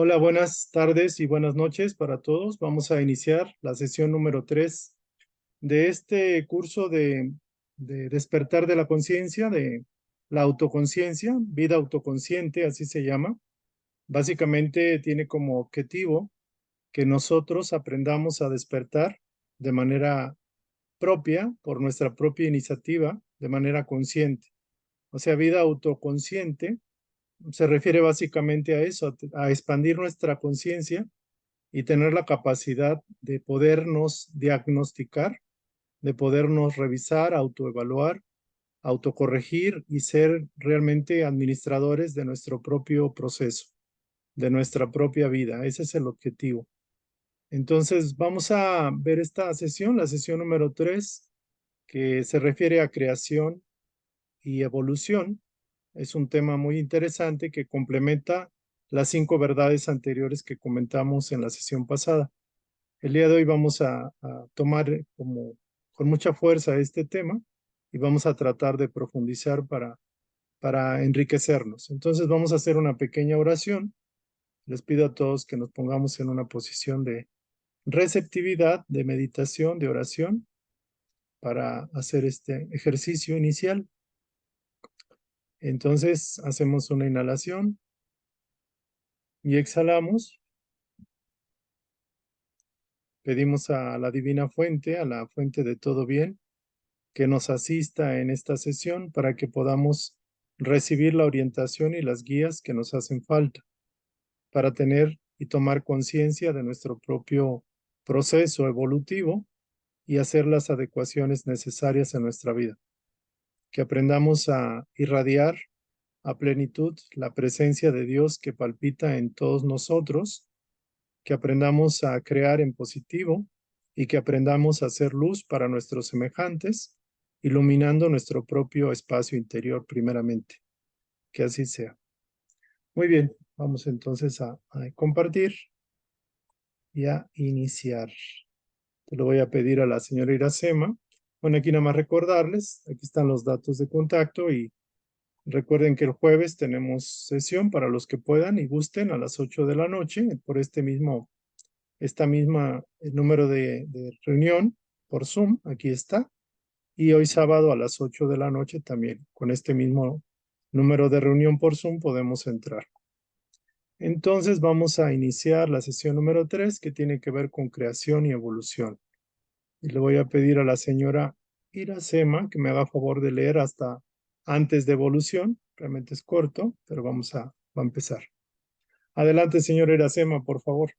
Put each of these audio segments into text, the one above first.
Hola, buenas tardes y buenas noches para todos. Vamos a iniciar la sesión número 3 de este curso de despertar de la conciencia, de la autoconciencia, vida autoconsciente, así se llama. Básicamente tiene como objetivo que nosotros aprendamos a despertar de manera propia, por nuestra propia iniciativa, de manera consciente. O sea, vida autoconsciente se refiere básicamente a eso, a expandir nuestra conciencia y tener la capacidad de podernos diagnosticar, de podernos revisar, autoevaluar, autocorregir y ser realmente administradores de nuestro propio proceso, de nuestra propia vida. Ese es el objetivo. Entonces, vamos a ver esta sesión, la sesión número 3, que se refiere a creación y evolución. Es un tema muy interesante que complementa las 5 verdades anteriores que comentamos en la sesión pasada. El día de hoy vamos a tomar como con mucha fuerza este tema y vamos a tratar de profundizar para enriquecernos. Entonces vamos a hacer una pequeña oración. Les pido a todos que nos pongamos en una posición de receptividad, de meditación, de oración, para hacer este ejercicio inicial. Entonces hacemos una inhalación y exhalamos. Pedimos a la divina fuente, a la fuente de todo bien, que nos asista en esta sesión para que podamos recibir la orientación y las guías que nos hacen falta para tener y tomar conciencia de nuestro propio proceso evolutivo y hacer las adecuaciones necesarias en nuestra vida. Que aprendamos a irradiar a plenitud la presencia de Dios que palpita en todos nosotros, que aprendamos a crear en positivo y que aprendamos a hacer luz para nuestros semejantes, iluminando nuestro propio espacio interior primeramente. Que así sea. Muy bien, vamos entonces a compartir y a iniciar. Te lo voy a pedir a la señora Iracema. Bueno, aquí nada más recordarles, aquí están los datos de contacto y recuerden que el jueves tenemos sesión para los que puedan y gusten a las 8 de la noche por esta misma número de reunión por Zoom, aquí está. Y hoy sábado a las 8 de la noche también, con este mismo número de reunión por Zoom podemos entrar. Entonces vamos a iniciar la sesión número 3 que tiene que ver con creación y evolución. Y le voy a pedir a la señora Iracema que me haga favor de leer hasta antes de evolución. Realmente es corto, pero va a empezar. Adelante, señora Iracema, por favor.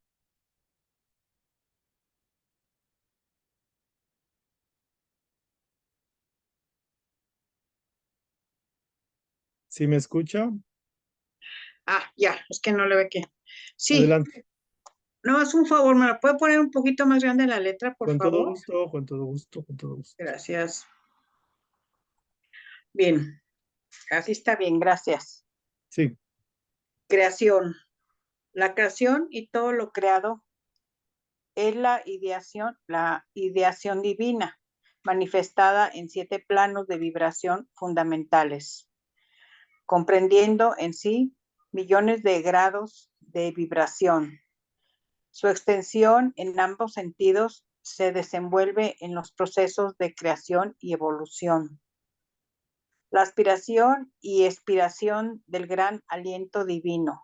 ¿Sí me escucha? Ya, es que no le ve que. Sí, Adelante. no, es un favor, ¿me la puede poner un poquito más grande la letra, por Con todo favor? gusto, con todo gusto, con todo gusto. Gracias. Bien, así está bien, gracias. Sí, Creación. La creación y todo lo creado es la ideación divina, manifestada en 7 planos de vibración fundamentales, comprendiendo en sí millones de grados de vibración. Su extensión en ambos sentidos se desenvuelve en los procesos de creación y evolución. La aspiración y expiración del gran aliento divino,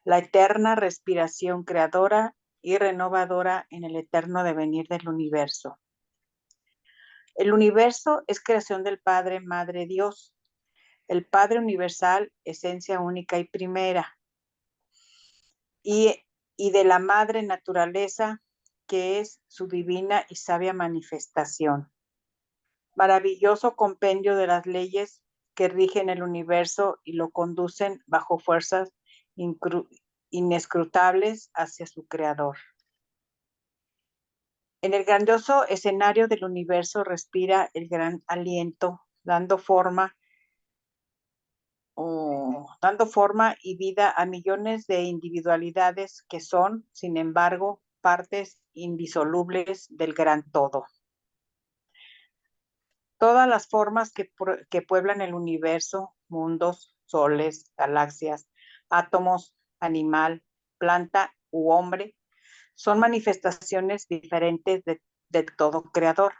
la eterna respiración creadora y renovadora en el eterno devenir del universo. El universo es creación del Padre, Madre Dios, el Padre universal, esencia única y primera, y, y de la Madre naturaleza, que es su divina y sabia manifestación. Maravilloso compendio de las leyes que rigen el universo y lo conducen bajo fuerzas inescrutables hacia su creador. En el grandioso escenario del universo respira el gran aliento, dando forma y vida a millones de individualidades que son, sin embargo, partes indisolubles del gran todo. Todas las formas que pueblan el universo, mundos, soles, galaxias, átomos, animal, planta u hombre, son manifestaciones diferentes de todo creador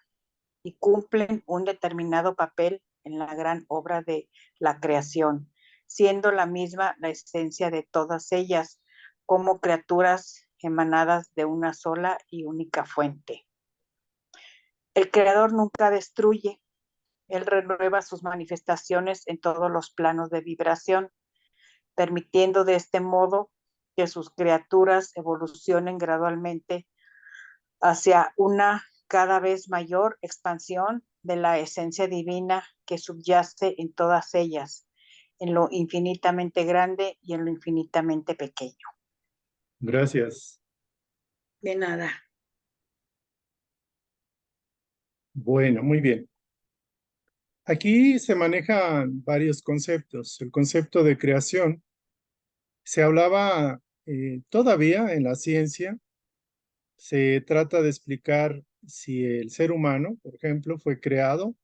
y cumplen un determinado papel en la gran obra de la creación, siendo la misma la esencia de todas ellas, como criaturas emanadas de una sola y única fuente. El creador nunca destruye, él renueva sus manifestaciones en todos los planos de vibración, permitiendo de este modo que sus criaturas evolucionen gradualmente hacia una cada vez mayor expansión de la esencia divina que subyace en todas ellas, en lo infinitamente grande y en lo infinitamente pequeño. Gracias. De nada. Bueno, muy bien. Aquí se manejan varios conceptos. El concepto de creación se hablaba todavía en la ciencia. Se trata de explicar si el ser humano, por ejemplo, fue creado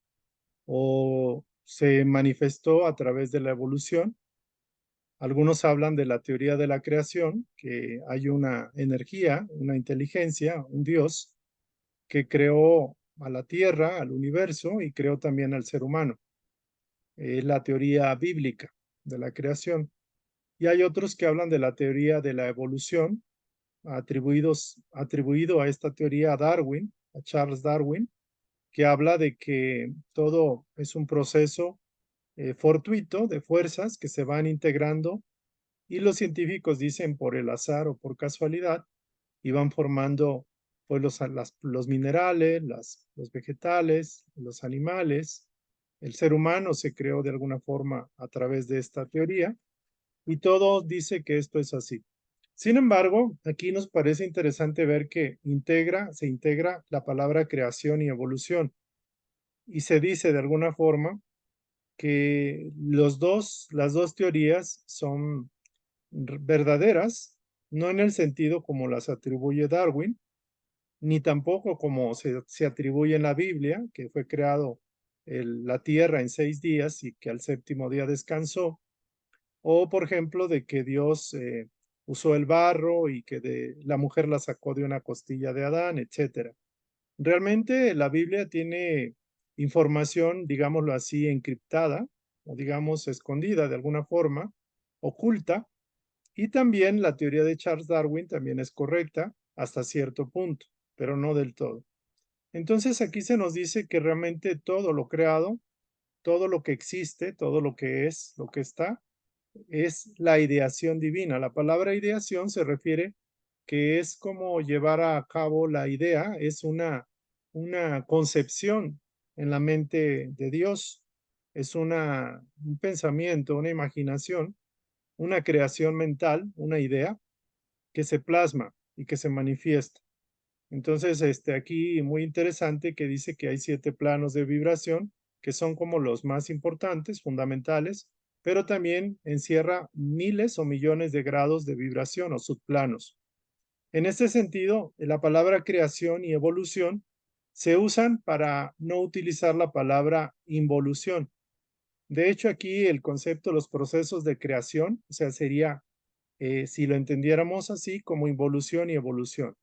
o se manifestó a través de la evolución. Algunos hablan de la teoría de la creación, que hay una energía, una inteligencia, un Dios, que creó a la Tierra, al universo y creó también al ser humano. Es la teoría bíblica de la creación. Y hay otros que hablan de la teoría de la evolución, atribuido a esta teoría a Darwin, a Charles Darwin, que habla de que todo es un proceso fortuito de fuerzas que se van integrando y los científicos dicen por el azar o por casualidad y van formando pues los minerales, los vegetales, los animales. El ser humano se creó de alguna forma a través de esta teoría y todo dice que esto es así. Sin embargo, aquí nos parece interesante ver que se integra la palabra creación y evolución y se dice de alguna forma que las dos teorías son verdaderas, no en el sentido como las atribuye Darwin, ni tampoco como se atribuye en la Biblia, que fue creado la tierra en 6 días y que al séptimo día descansó, o por ejemplo de que Dios usó el barro y que la mujer la sacó de una costilla de Adán, etcétera. Realmente la Biblia tiene información, digámoslo así, encriptada o digamos escondida de alguna forma, oculta, y también la teoría de Charles Darwin también es correcta hasta cierto punto, pero no del todo. Entonces aquí se nos dice que realmente todo lo creado, todo lo que existe, todo lo que es, lo que está, es la ideación divina. La palabra ideación se refiere que es como llevar a cabo la idea, es una concepción en la mente de Dios, es un pensamiento, una imaginación, una creación mental, una idea que se plasma y que se manifiesta. Entonces, aquí muy interesante que dice que hay 7 planos de vibración que son como los más importantes, fundamentales, pero también encierra miles o millones de grados de vibración o subplanos. En este sentido, la palabra creación y evolución se usan para no utilizar la palabra involución. De hecho, aquí el concepto, los procesos de creación, o sea, sería, si lo entendiéramos así, como involución y evolución.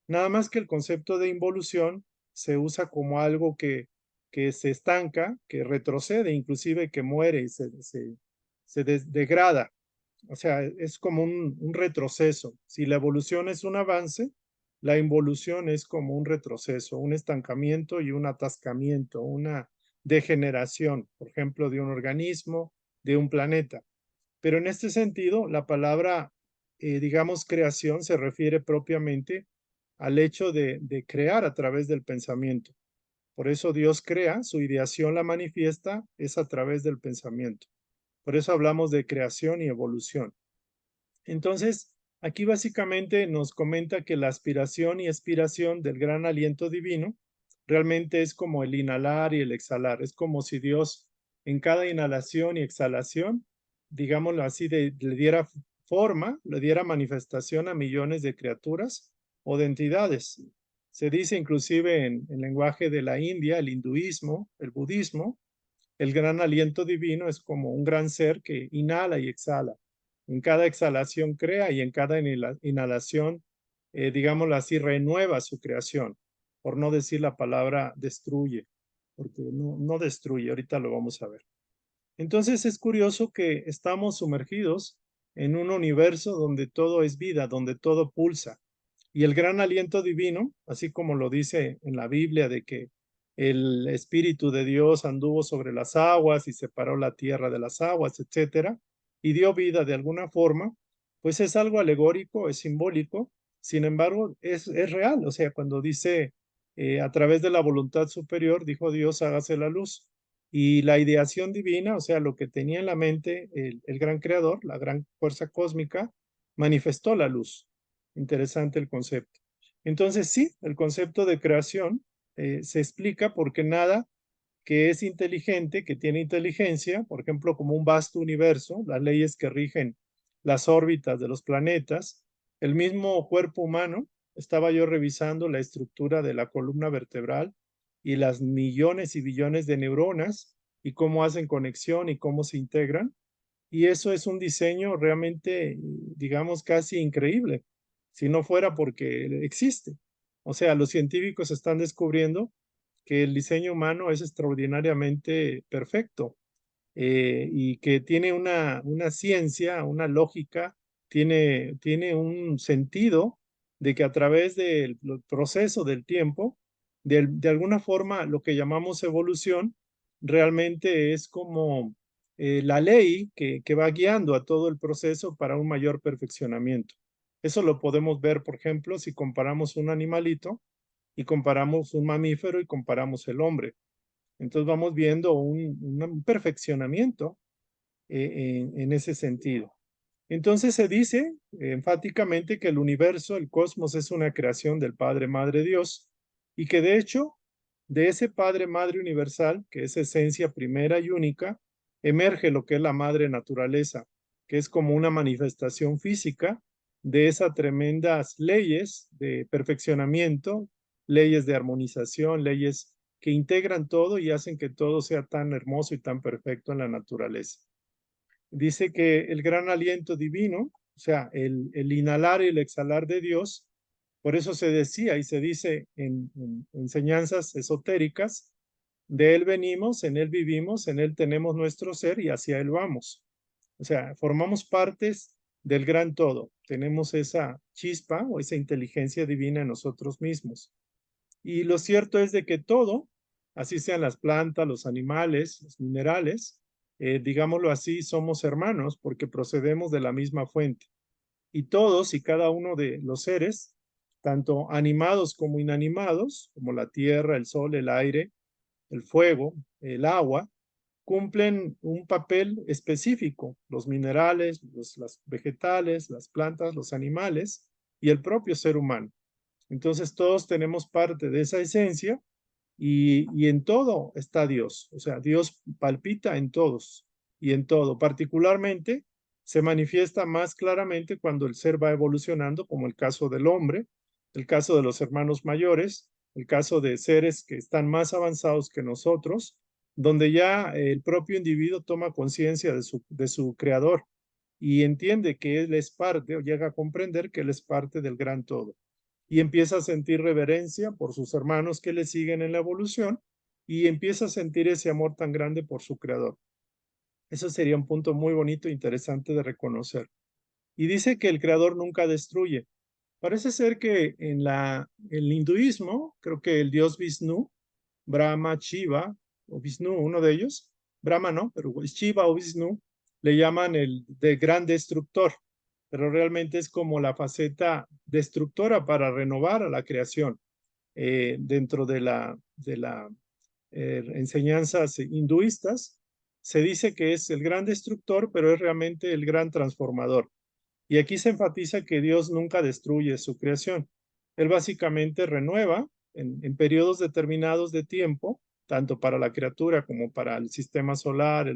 Nada más que el concepto de involución se usa como algo que se estanca, que retrocede, inclusive que muere y se degrada. O sea, es como un retroceso. Si la evolución es un avance, la involución es como un retroceso, un estancamiento y un atascamiento, una degeneración, por ejemplo, de un organismo, de un planeta. Pero en este sentido, la palabra, digamos, creación se refiere propiamente al hecho de crear a través del pensamiento. Por eso Dios crea, su ideación la manifiesta, es a través del pensamiento. Por eso hablamos de creación y evolución. Entonces, aquí básicamente nos comenta que la aspiración y expiración del gran aliento divino realmente es como el inhalar y el exhalar. Es como si Dios en cada inhalación y exhalación, digámoslo así, le diera forma, le diera manifestación a millones de criaturas o de entidades. Se dice inclusive en lenguaje de la India, el hinduismo, el budismo, el gran aliento divino es como un gran ser que inhala y exhala. En cada exhalación crea y en cada inhalación, digámoslo así, renueva su creación, por no decir la palabra destruye, porque no destruye, ahorita lo vamos a ver. Entonces es curioso que estamos sumergidos en un universo donde todo es vida, donde todo pulsa. Y el gran aliento divino, así como lo dice en la Biblia, de que el Espíritu de Dios anduvo sobre las aguas y separó la tierra de las aguas, etcétera, y dio vida de alguna forma, pues es algo alegórico, es simbólico, sin embargo, es real. O sea, cuando dice a través de la voluntad superior, dijo Dios, hágase la luz. Y la ideación divina, o sea, lo que tenía en la mente el gran creador, la gran fuerza cósmica, manifestó la luz. Interesante el concepto. Entonces, sí, el concepto de creación se explica porque nada que es inteligente, que tiene inteligencia, por ejemplo, como un vasto universo, las leyes que rigen las órbitas de los planetas, el mismo cuerpo humano, estaba yo revisando la estructura de la columna vertebral y las millones y billones de neuronas y cómo hacen conexión y cómo se integran. Y eso es un diseño realmente, digamos, casi increíble, si no fuera porque existe. O sea, los científicos están descubriendo que el diseño humano es extraordinariamente perfecto y que tiene una ciencia, una lógica, tiene un sentido de que a través del proceso del tiempo, de alguna forma, lo que llamamos evolución, realmente es como la ley que va guiando a todo el proceso para un mayor perfeccionamiento. Eso lo podemos ver, por ejemplo, si comparamos un animalito y comparamos un mamífero y comparamos el hombre. Entonces vamos viendo un perfeccionamiento en ese sentido. Entonces se dice enfáticamente que el universo, el cosmos, es una creación del Padre, Madre Dios, y que de hecho, de ese Padre, Madre universal, que es esencia primera y única, emerge lo que es la madre naturaleza, que es como una manifestación física de esas tremendas leyes de perfeccionamiento, leyes de armonización, leyes que integran todo y hacen que todo sea tan hermoso y tan perfecto en la naturaleza. Dice que el gran aliento divino, o sea, el inhalar y el exhalar de Dios, por eso se decía y se dice en enseñanzas esotéricas, de Él venimos, en Él vivimos, en Él tenemos nuestro ser y hacia Él vamos. O sea, formamos partes del gran todo, tenemos esa chispa o esa inteligencia divina en nosotros mismos. Y lo cierto es de que todo, así sean las plantas, los animales, los minerales, digámoslo así, somos hermanos porque procedemos de la misma fuente. Y todos y cada uno de los seres, tanto animados como inanimados, como la tierra, el sol, el aire, el fuego, el agua, cumplen un papel específico. Los minerales, las vegetales, las plantas, los animales y el propio ser humano. Entonces todos tenemos parte de esa esencia y en todo está Dios. O sea, Dios palpita en todos y en todo. Particularmente se manifiesta más claramente cuando el ser va evolucionando, como el caso del hombre, el caso de los hermanos mayores, el caso de seres que están más avanzados que nosotros, donde ya el propio individuo toma conciencia de su creador y entiende que él es parte o llega a comprender que él es parte del gran todo y empieza a sentir reverencia por sus hermanos que le siguen en la evolución y empieza a sentir ese amor tan grande por su creador. Eso sería un punto muy bonito e interesante de reconocer. Y dice que el creador nunca destruye. Parece ser que en el hinduismo, creo que el dios Vishnu, Brahma, Shiva o Vishnu, uno de ellos, Brahma no, pero Shiva o Vishnu, le llaman el de gran destructor, pero realmente es como la faceta destructora para renovar a la creación dentro de la enseñanzas hinduistas. Se dice que es el gran destructor, pero es realmente el gran transformador. Y aquí se enfatiza que Dios nunca destruye su creación. Él básicamente renueva en periodos determinados de tiempo, tanto para la criatura como para el sistema solar,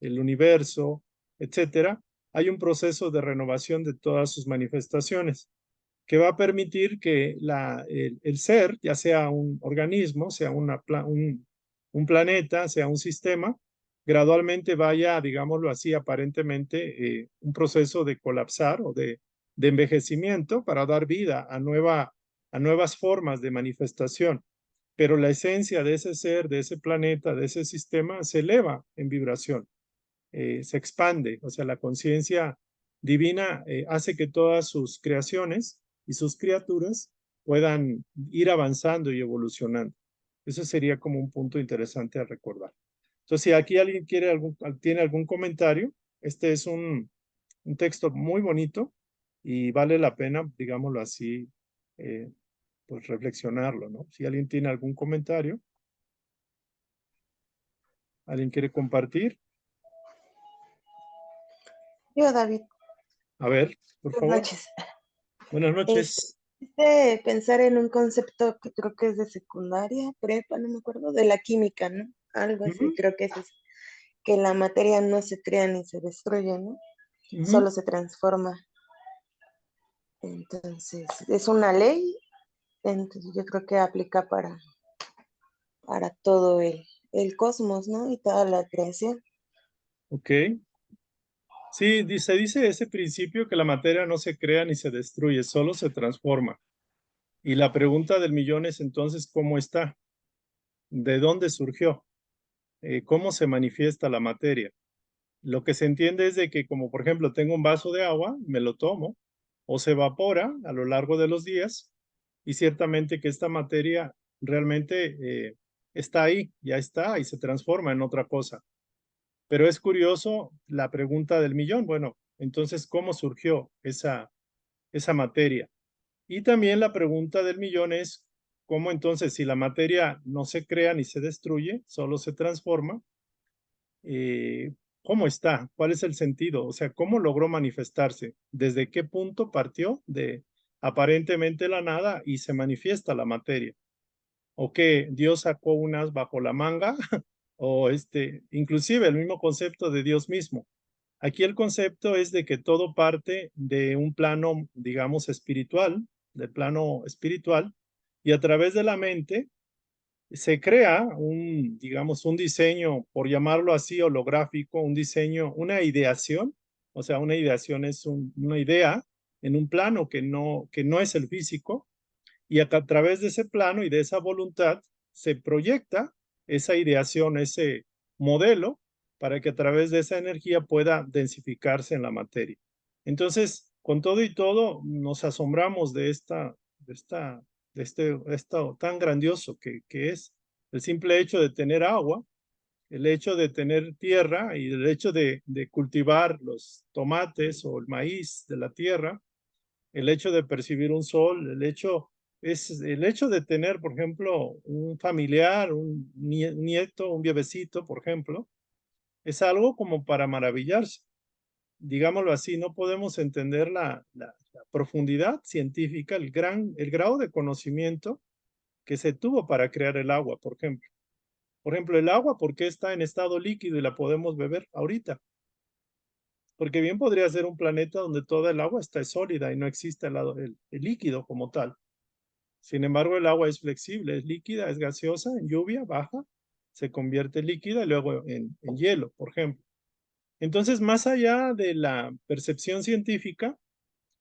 el universo, etcétera. Hay un proceso de renovación de todas sus manifestaciones que va a permitir que el ser, ya sea un organismo, sea un planeta, sea un sistema, gradualmente vaya, digámoslo así, aparentemente un proceso de colapsar o de envejecimiento para dar vida a nuevas formas de manifestación. Pero la esencia de ese ser, de ese planeta, de ese sistema, se eleva en vibración, se expande. O sea, la conciencia divina hace que todas sus creaciones y sus criaturas puedan ir avanzando y evolucionando. Eso sería como un punto interesante a recordar. Entonces, si aquí alguien tiene algún comentario, este es un texto muy bonito y vale la pena, digámoslo así, eh, pues reflexionarlo, ¿no? Si alguien tiene algún comentario, alguien quiere compartir, Yo, David, a ver, por buenas favor. noches. Buenas noches. De pensar en un concepto que creo que es de secundaria, prepa, no me acuerdo, de la química, ¿no? Algo así, creo que es eso, que la materia no se crea ni se destruye, ¿no? Solo se transforma. Entonces, es una ley, entonces yo creo que aplica para todo el cosmos, ¿no? Y toda la creación. Ok. Sí, se dice ese principio que la materia no se crea ni se destruye, solo se transforma. Y la pregunta del millón es entonces, ¿cómo está? ¿De dónde surgió? ¿Cómo se manifiesta la materia? Lo que se entiende es de que, como por ejemplo, tengo un vaso de agua, me lo tomo, o se evapora a lo largo de los días, y ciertamente que esta materia realmente está ahí, ya está, y se transforma en otra cosa. Pero es curioso la pregunta del millón. Bueno, entonces, ¿cómo surgió esa materia? Y también la pregunta del millón es, ¿cómo entonces, si la materia no se crea ni se destruye, solo se transforma, eh, ¿cómo está? ¿Cuál es el sentido? O sea, ¿cómo logró manifestarse? ¿Desde qué punto partió de aparentemente la nada y se manifiesta la materia? ¿O que Dios sacó unas bajo la manga? O inclusive el mismo concepto de Dios mismo. Aquí el concepto es de que todo parte de un plano, digamos, espiritual, del plano espiritual, y a través de la mente se crea digamos, un diseño, por llamarlo así, holográfico, un diseño, una ideación, o sea, una ideación es una idea en un plano que no es el físico, y a través de ese plano y de esa voluntad se proyecta esa ideación, ese modelo, para que a través de esa energía pueda densificarse en la materia. Entonces, con todo y todo, nos asombramos esto tan grandioso que es el simple hecho de tener agua, el hecho de tener tierra y el hecho de cultivar los tomates o el maíz de la tierra, el hecho de percibir un sol, el hecho de tener, por ejemplo, un familiar, un nieto, un bebecito, por ejemplo, es algo como para maravillarse. Digámoslo así, no podemos entender la profundidad científica, el grado de conocimiento que se tuvo para crear el agua, por ejemplo. Por ejemplo, el agua, ¿por qué está en estado líquido y la podemos beber ahorita? Porque bien podría ser un planeta donde toda el agua está sólida y no existe el líquido como tal. Sin embargo, el agua es flexible, es líquida, es gaseosa, en lluvia baja, se convierte en líquida y luego en hielo, por ejemplo. Entonces, más allá de la percepción científica,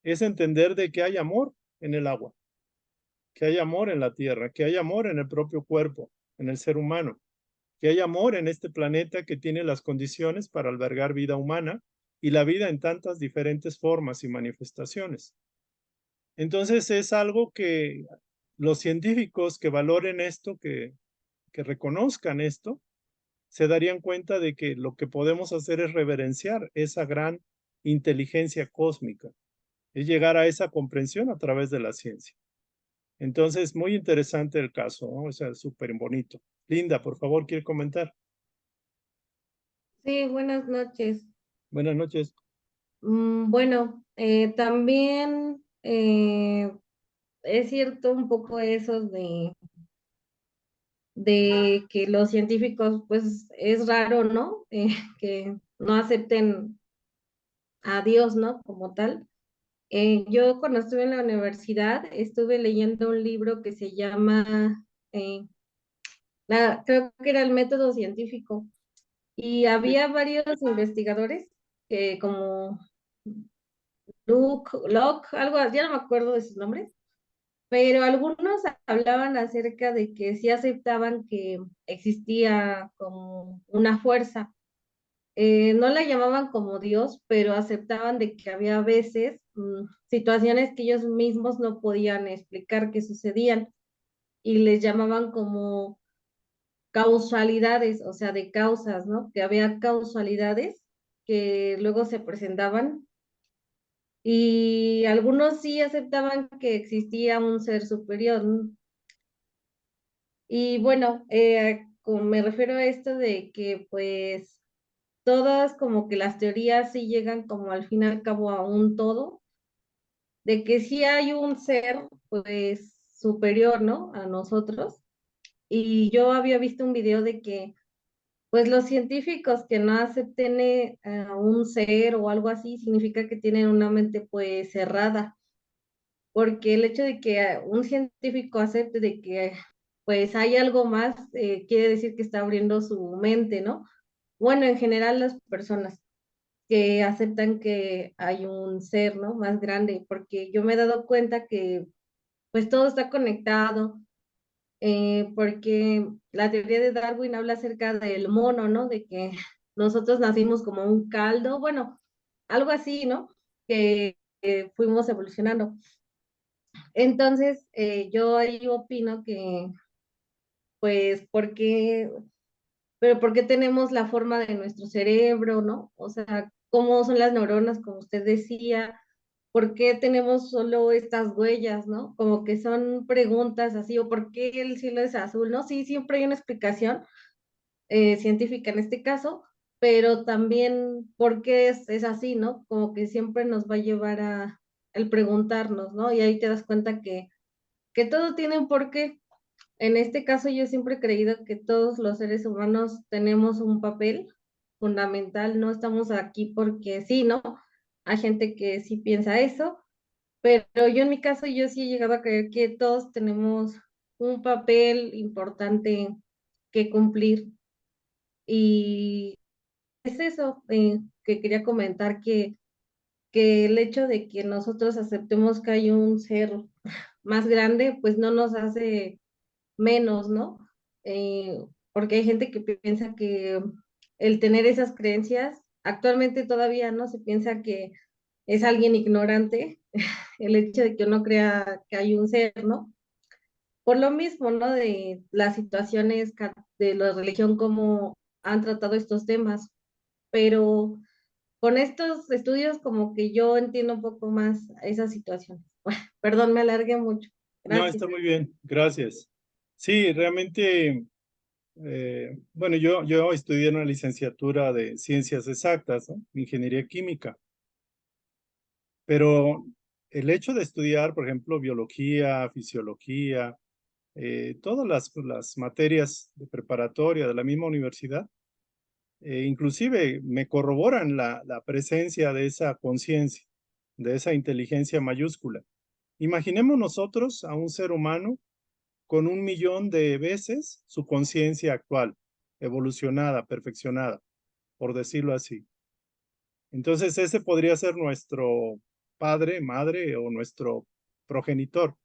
es entender de que hay amor en el agua, que hay amor en la tierra, que hay amor en el propio cuerpo, en el ser humano, que hay amor en este planeta que tiene las condiciones para albergar vida humana y la vida en tantas diferentes formas y manifestaciones. Entonces es algo que los científicos que valoren esto, que reconozcan esto, se darían cuenta de que lo que podemos hacer es reverenciar esa gran inteligencia cósmica, es llegar a esa comprensión a través de la ciencia. Entonces, muy interesante el caso, ¿no? O sea, súper bonito. Linda, por favor, ¿quiere comentar? Sí, buenas noches. Buenas noches. Bueno, también es cierto un poco eso de que los científicos, pues es raro, ¿no? Que no acepten a Dios, ¿no? Como tal. Yo cuando estuve en la universidad estuve leyendo un libro que se llama, creo que era el método científico, Y había varios investigadores, como Locke, algo así, ya no me acuerdo de sus nombres, pero algunos hablaban acerca de que sí aceptaban que existía como una fuerza. No la llamaban como Dios, pero aceptaban de que había veces situaciones que ellos mismos no podían explicar que sucedían y les llamaban como causalidades, o sea, de causas, ¿no? Que había causalidades que luego se presentaban y algunos sí aceptaban que existía un ser superior, ¿no? Y bueno, me refiero a esto de que pues todas como que las teorías sí llegan como al fin y al cabo a un todo, de que sí hay un ser pues superior, ¿no? A nosotros. Y yo había visto un video de que pues los científicos que no acepten a un ser o algo así significa que tienen una mente pues cerrada, porque el hecho de que un científico acepte de que pues hay algo más, quiere decir que está abriendo su mente, ¿no? Bueno, en general las personas que aceptan que hay un ser, ¿no? Más grande, porque yo me he dado cuenta que pues todo está conectado, porque la teoría de Darwin habla acerca del mono, ¿no? De que nosotros nacimos como un caldo, bueno, algo así, ¿no? Que fuimos evolucionando. Entonces, yo ahí opino que, pues, pero ¿por qué tenemos la forma de nuestro cerebro, ¿no? O sea, ¿cómo son las neuronas, como usted decía? ¿Por qué tenemos solo estas huellas, ¿no? Como que son preguntas así, o ¿por qué el cielo es azul, ¿no? Sí, siempre hay una explicación científica en este caso, pero también por qué es así, ¿no? Como que siempre nos va a llevar a el preguntarnos, ¿no? Y ahí te das cuenta que todo tiene un porqué. En este caso, yo siempre he creído que todos los seres humanos tenemos un papel fundamental, no estamos aquí porque sí, ¿no? Hay gente que sí piensa eso, pero yo en mi caso, yo sí he llegado a creer que todos tenemos un papel importante que cumplir. Y es eso que quería comentar, que el hecho de que nosotros aceptemos que hay un ser más grande, pues no nos hace menos, ¿no? Eh, Porque hay gente que piensa que el tener esas creencias, actualmente todavía no se piensa que es alguien ignorante, el hecho de que uno crea que hay un ser, ¿no? Por lo mismo, ¿no? De las situaciones de la religión, cómo han tratado estos temas, pero con estos estudios como que yo entiendo un poco más esas situaciones. Perdón, me alargué mucho. No, Gracias. está muy bien, gracias. Sí, realmente, bueno, yo estudié una licenciatura de ciencias exactas, ¿no? Ingeniería química, pero el hecho de estudiar, por ejemplo, biología, fisiología, todas las materias de preparatoria de la misma universidad, inclusive me corroboran la presencia de esa conciencia, de esa inteligencia mayúscula. Imaginemos nosotros a un ser humano con 1 millón de veces su conciencia actual, evolucionada, perfeccionada, por decirlo así. Entonces ese podría ser nuestro padre, madre o nuestro progenitor.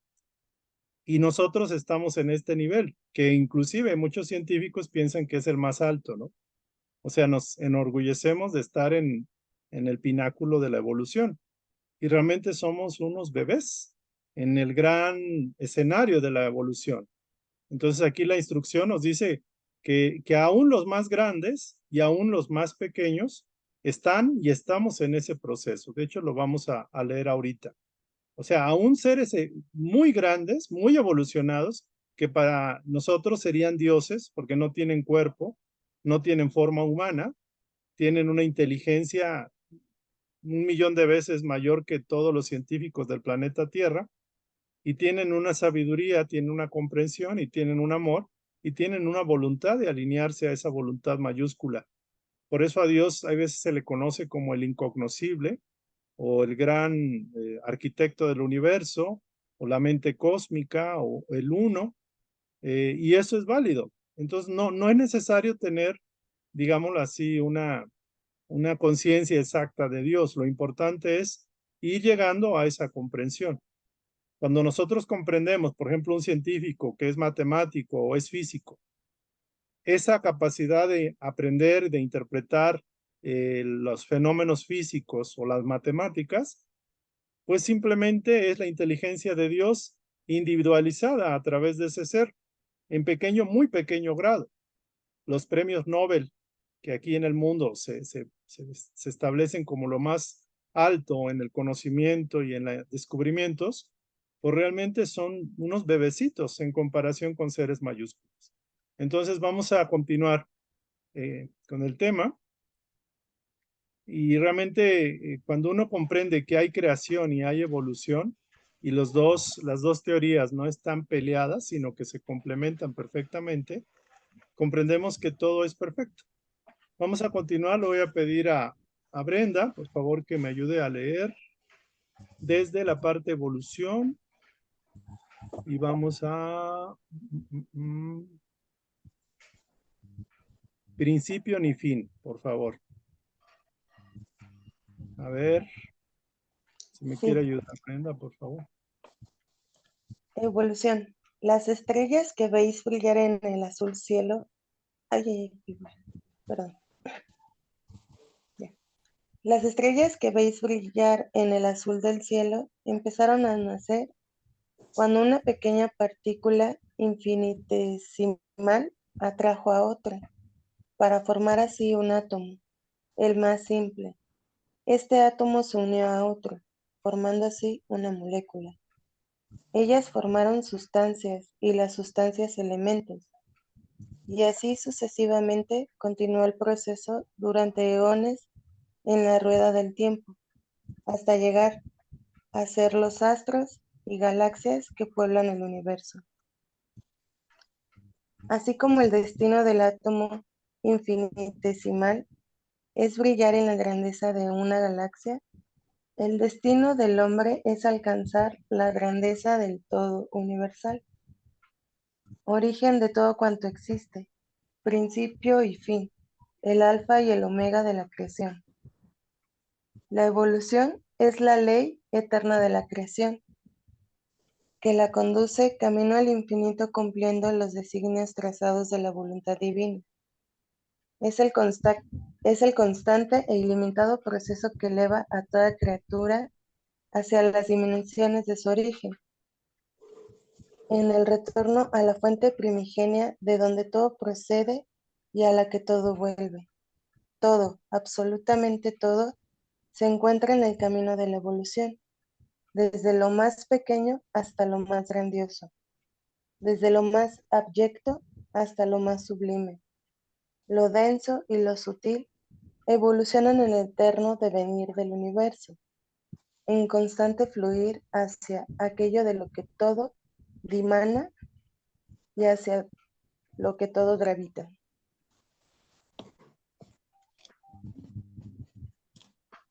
Y nosotros estamos en este nivel, que inclusive muchos científicos piensan que es el más alto, ¿no? O sea, nos enorgullecemos de estar en el pináculo de la evolución. Y realmente somos unos bebés en el gran escenario de la evolución. Entonces aquí la instrucción nos dice que aún los más grandes y aún los más pequeños están y estamos en ese proceso. De hecho, lo vamos a leer ahorita. O sea, aún seres muy grandes, muy evolucionados, que para nosotros serían dioses porque no tienen cuerpo, no tienen forma humana, tienen una inteligencia 1 millón de veces mayor que todos los científicos del planeta Tierra y tienen una sabiduría, tienen una comprensión y tienen un amor y tienen una voluntad de alinearse a esa voluntad mayúscula. Por eso a Dios a veces se le conoce como el incognoscible o el gran arquitecto del universo o la mente cósmica o el uno, y eso es válido. Entonces no es necesario tener digámoslo así, una conciencia exacta de Dios. Lo importante es ir llegando a esa comprensión. Cuando nosotros comprendemos, por ejemplo, un científico que es matemático o es físico, esa capacidad de aprender, de interpretar los fenómenos físicos o las matemáticas, pues simplemente es la inteligencia de Dios individualizada a través de ese ser, en pequeño, muy pequeño grado. Los premios Nobel, que aquí en el mundo se establecen como lo más alto en el conocimiento y en los descubrimientos, pues realmente son unos bebecitos en comparación con seres mayúsculos. Entonces vamos a continuar con el tema. Y realmente cuando uno comprende que hay creación y hay evolución, y las dos teorías no están peleadas, sino que se complementan perfectamente, comprendemos que todo es perfecto. Vamos a continuar, le voy a pedir a Brenda, por favor, que me ayude a leer desde la parte evolución, y vamos a principio ni fin, por favor. A ver, si me quiere ayudar, Brenda, por favor. Evolución. Las estrellas que veis brillar en el azul cielo. Perdón. Ya. Las estrellas que veis brillar en el azul del cielo empezaron a nacer cuando una pequeña partícula infinitesimal atrajo a otra, para formar así un átomo, el más simple. Este átomo se unió a otro, formando así una molécula. Ellas formaron sustancias y las sustancias elementos, y así sucesivamente continuó el proceso durante eones en la rueda del tiempo, hasta llegar a ser los astros y galaxias que pueblan el universo. Así como el destino del átomo infinitesimal es brillar en la grandeza de una galaxia, el destino del hombre es alcanzar la grandeza del todo universal, origen de todo cuanto existe, principio y fin, el alfa y el omega de la creación. La evolución es la ley eterna de la creación, que la conduce camino al infinito cumpliendo los designios trazados de la voluntad divina. Es el constante e ilimitado proceso que eleva a toda criatura hacia las dimensiones de su origen, en el retorno a la fuente primigenia de donde todo procede y a la que todo vuelve. Todo, absolutamente todo, se encuentra en el camino de la evolución, desde lo más pequeño hasta lo más grandioso, desde lo más abyecto hasta lo más sublime. Lo denso y lo sutil evolucionan en el eterno devenir del universo, en constante fluir hacia aquello de lo que todo dimana y hacia lo que todo gravita.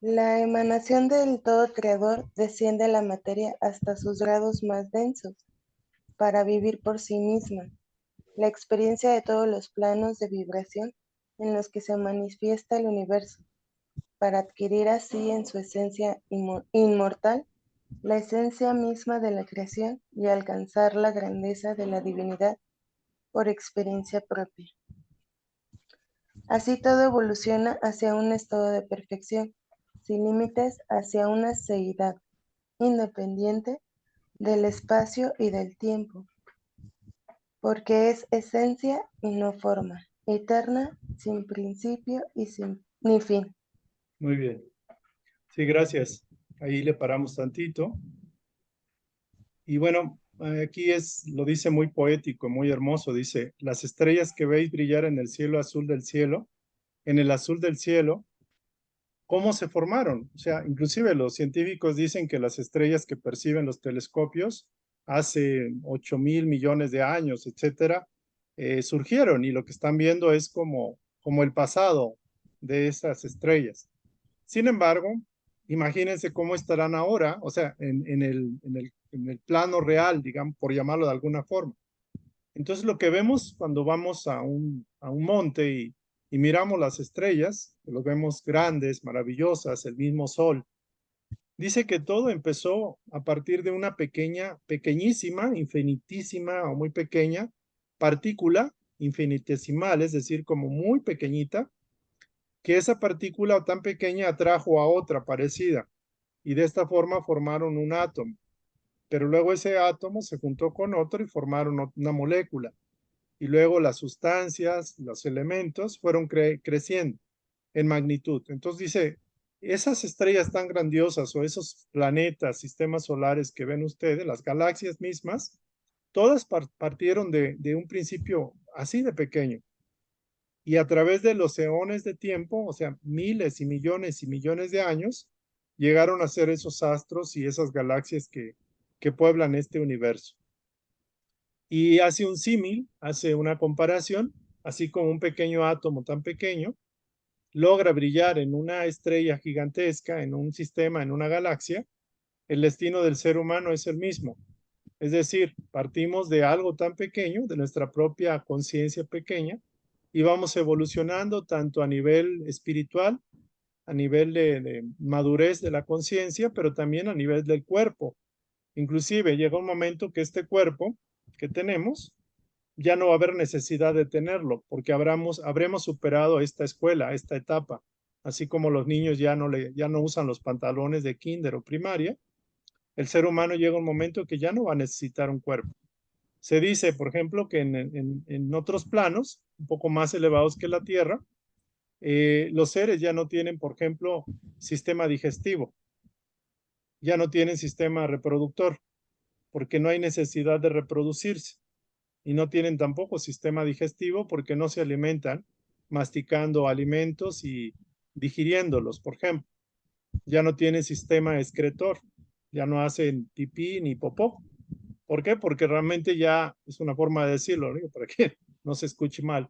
La emanación del todo creador desciende a la materia hasta sus grados más densos, para vivir por sí misma la experiencia de todos los planos de vibración en los que se manifiesta el universo, para adquirir así en su esencia inmortal la esencia misma de la creación y alcanzar la grandeza de la divinidad por experiencia propia. Así todo evoluciona hacia un estado de perfección, sin límites, hacia una seidad independiente del espacio y del tiempo, porque es esencia y no forma, eterna, sin principio y ni fin. Muy bien. Sí, gracias. Ahí le paramos tantito. Y bueno, aquí lo dice muy poético, muy hermoso. Dice, las estrellas que veis brillar en el cielo azul del cielo, en el azul del cielo, ¿cómo se formaron? O sea, inclusive los científicos dicen que las estrellas que perciben los telescopios hace 8.000 millones de años, etcétera, surgieron, y lo que están viendo es como el pasado de esas estrellas. Sin embargo, imagínense cómo estarán ahora, o sea, en el plano real, digamos, por llamarlo de alguna forma. Entonces, lo que vemos cuando vamos a un monte y miramos las estrellas, que los vemos grandes, maravillosas, el mismo sol, dice que todo empezó a partir de una pequeñísima, infinitísima o muy pequeña partícula infinitesimal, es decir, como muy pequeñita, que esa partícula tan pequeña atrajo a otra parecida y de esta forma formaron un átomo. Pero luego ese átomo se juntó con otro y formaron una molécula. Y luego las sustancias, los elementos fueron creciendo en magnitud. Entonces dice, esas estrellas tan grandiosas o esos planetas, sistemas solares que ven ustedes, las galaxias mismas, todas partieron de un principio así de pequeño. Y a través de los eones de tiempo, o sea, miles y millones de años, llegaron a ser esos astros y esas galaxias que pueblan este universo. Y hace un símil, hace una comparación, así como un pequeño átomo tan pequeño logra brillar en una estrella gigantesca, en un sistema, en una galaxia, el destino del ser humano es el mismo. Es decir, partimos de algo tan pequeño, de nuestra propia conciencia pequeña, y vamos evolucionando tanto a nivel espiritual, a nivel de madurez de la conciencia, pero también a nivel del cuerpo. Inclusive llega un momento que este cuerpo que tenemos ya no va a haber necesidad de tenerlo, porque habremos superado esta escuela, esta etapa. Así como los niños ya no usan los pantalones de kinder o primaria, el ser humano llega un momento que ya no va a necesitar un cuerpo. Se dice, por ejemplo, que en otros planos, un poco más elevados que la Tierra, los seres ya no tienen, por ejemplo, sistema digestivo, ya no tienen sistema reproductor, porque no hay necesidad de reproducirse. Y no tienen tampoco sistema digestivo porque no se alimentan masticando alimentos y digiriéndolos, por ejemplo. Ya no tienen sistema excretor, ya no hacen pipí ni popó. ¿Por qué? Porque realmente ya es una forma de decirlo, ¿no? Para que no se escuche mal.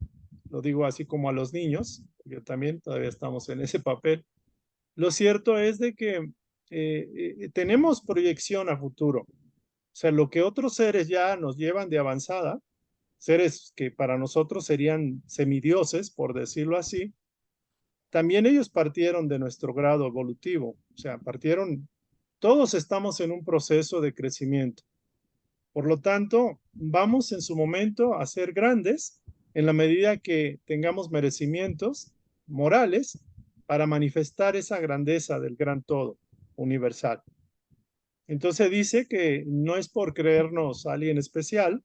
Lo digo así como a los niños, porque también todavía estamos en ese papel. Lo cierto es de que tenemos proyección a futuro. O sea, lo que otros seres ya nos llevan de avanzada, seres que para nosotros serían semidioses, por decirlo así, también ellos partieron de nuestro grado evolutivo, o sea, todos estamos en un proceso de crecimiento. Por lo tanto, vamos en su momento a ser grandes en la medida que tengamos merecimientos morales para manifestar esa grandeza del gran todo universal. Entonces dice que no es por creernos alguien especial,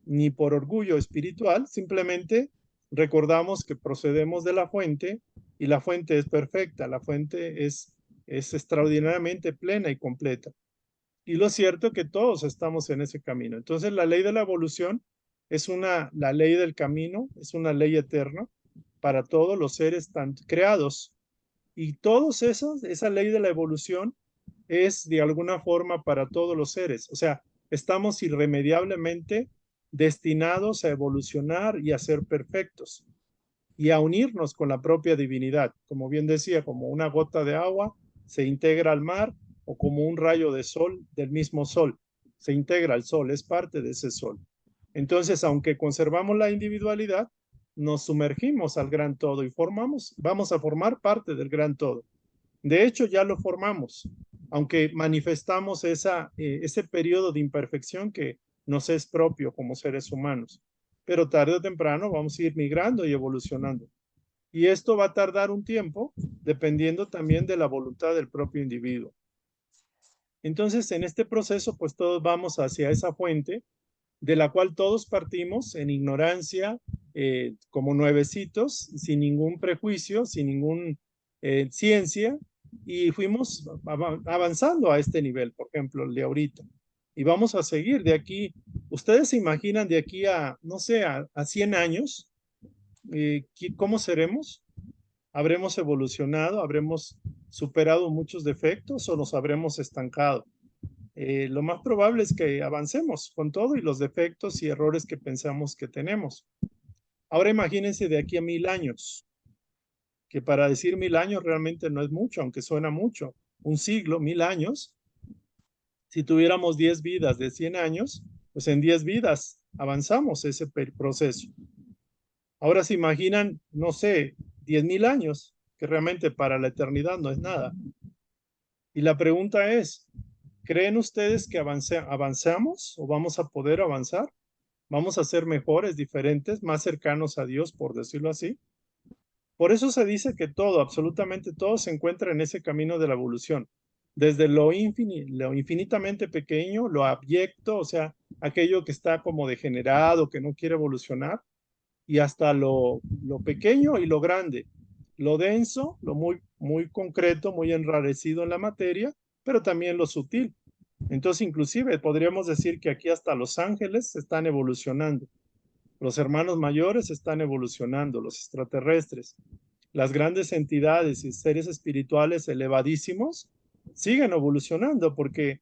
ni por orgullo espiritual, simplemente recordamos que procedemos de la fuente y la fuente es perfecta, la fuente es extraordinariamente plena y completa. Y lo cierto es que todos estamos en ese camino. Entonces la ley de la evolución es la ley del camino, es una ley eterna para todos los seres creados. Y todos esa ley de la evolución es de alguna forma para todos los seres. O sea, estamos irremediablemente destinados a evolucionar y a ser perfectos y a unirnos con la propia divinidad. Como bien decía, como una gota de agua se integra al mar o como un rayo de sol del mismo sol. Se integra al sol, es parte de ese sol. Entonces, aunque conservamos la individualidad, nos sumergimos al gran todo y vamos a formar parte del gran todo. De hecho, ya lo formamos, aunque manifestamos ese periodo de imperfección que nos es propio como seres humanos. Pero tarde o temprano vamos a ir migrando y evolucionando. Y esto va a tardar un tiempo, dependiendo también de la voluntad del propio individuo. Entonces, en este proceso, pues todos vamos hacia esa fuente de la cual todos partimos en ignorancia, como nuevecitos, sin ningún prejuicio, sin ninguna ciencia, y fuimos avanzando a este nivel, por ejemplo, el de ahorita. Y vamos a seguir de aquí. ¿Ustedes se imaginan de aquí a, no sé, a 100 años? ¿Cómo seremos? ¿Habremos evolucionado? ¿Habremos superado muchos defectos o nos habremos estancado? Lo más probable es que avancemos con todo y los defectos y errores que pensamos que tenemos. Ahora imagínense de aquí a 1000 años, que para decir 1000 años realmente no es mucho, aunque suena mucho. Un siglo, 1000 años. Si tuviéramos 10 vidas de 100 años, pues en 10 vidas avanzamos ese proceso. Ahora se imaginan, no sé, 10,000 años, que realmente para la eternidad no es nada. Y la pregunta es, ¿creen ustedes que avanzamos o vamos a poder avanzar? ¿Vamos a ser mejores, diferentes, más cercanos a Dios, por decirlo así? Por eso se dice que todo, absolutamente todo, se encuentra en ese camino de la evolución. Desde lo infinitamente pequeño, lo abyecto, o sea, aquello que está como degenerado, que no quiere evolucionar, y hasta lo pequeño y lo grande, lo denso, lo muy concreto, muy enrarecido en la materia, pero también lo sutil. Entonces, inclusive podríamos decir que aquí hasta los ángeles están evolucionando, los hermanos mayores están evolucionando, los extraterrestres, las grandes entidades y seres espirituales elevadísimos siguen evolucionando porque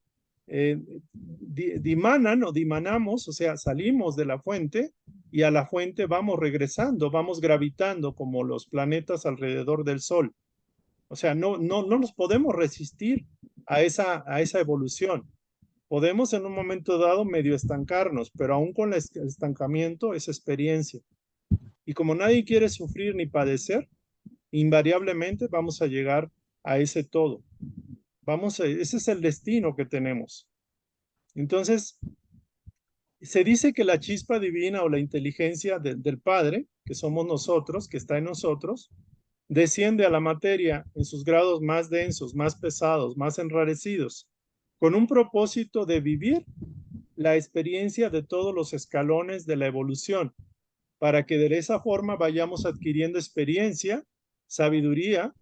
dimanan o dimanamos, o sea, salimos de la fuente y a la fuente vamos regresando, vamos gravitando como los planetas alrededor del Sol. O sea, no nos podemos resistir a esa evolución. Podemos en un momento dado medio estancarnos, pero aún con el estancamiento es experiencia. Y como nadie quiere sufrir ni padecer, invariablemente vamos a llegar a ese todo. Ese es el destino que tenemos. Entonces, se dice que la chispa divina o la inteligencia del Padre, que somos nosotros, que está en nosotros, desciende a la materia en sus grados más densos, más pesados, más enrarecidos, con un propósito de vivir la experiencia de todos los escalones de la evolución, para que de esa forma vayamos adquiriendo experiencia, sabiduría,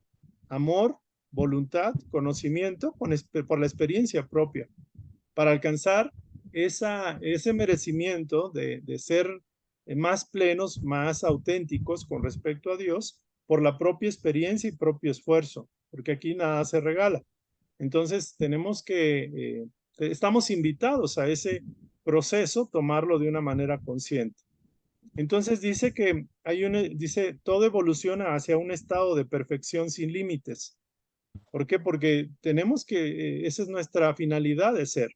amor, voluntad, conocimiento por la experiencia propia, para alcanzar ese merecimiento de ser más plenos, más auténticos con respecto a Dios por la propia experiencia y propio esfuerzo, porque aquí nada se regala. Entonces tenemos estamos invitados a ese proceso, tomarlo de una manera consciente. Entonces dice que dice, todo evoluciona hacia un estado de perfección sin límites. ¿Por qué? Porque tenemos esa es nuestra finalidad de ser.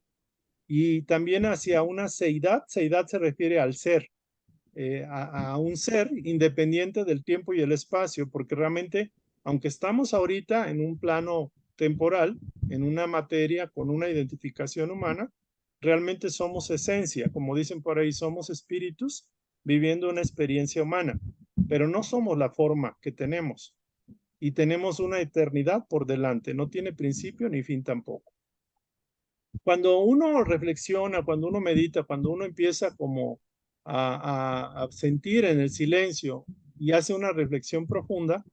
Y también hacia una seidad. Seidad se refiere al ser, a un ser independiente del tiempo y el espacio, porque realmente, aunque estamos ahorita en un plano temporal, en una materia con una identificación humana, realmente somos esencia, como dicen por ahí, somos espíritus viviendo una experiencia humana, pero no somos la forma que tenemos y tenemos una eternidad por delante, no tiene principio ni fin tampoco. Cuando uno reflexiona, cuando uno medita, cuando uno empieza como a sentir en el silencio y hace una reflexión profunda,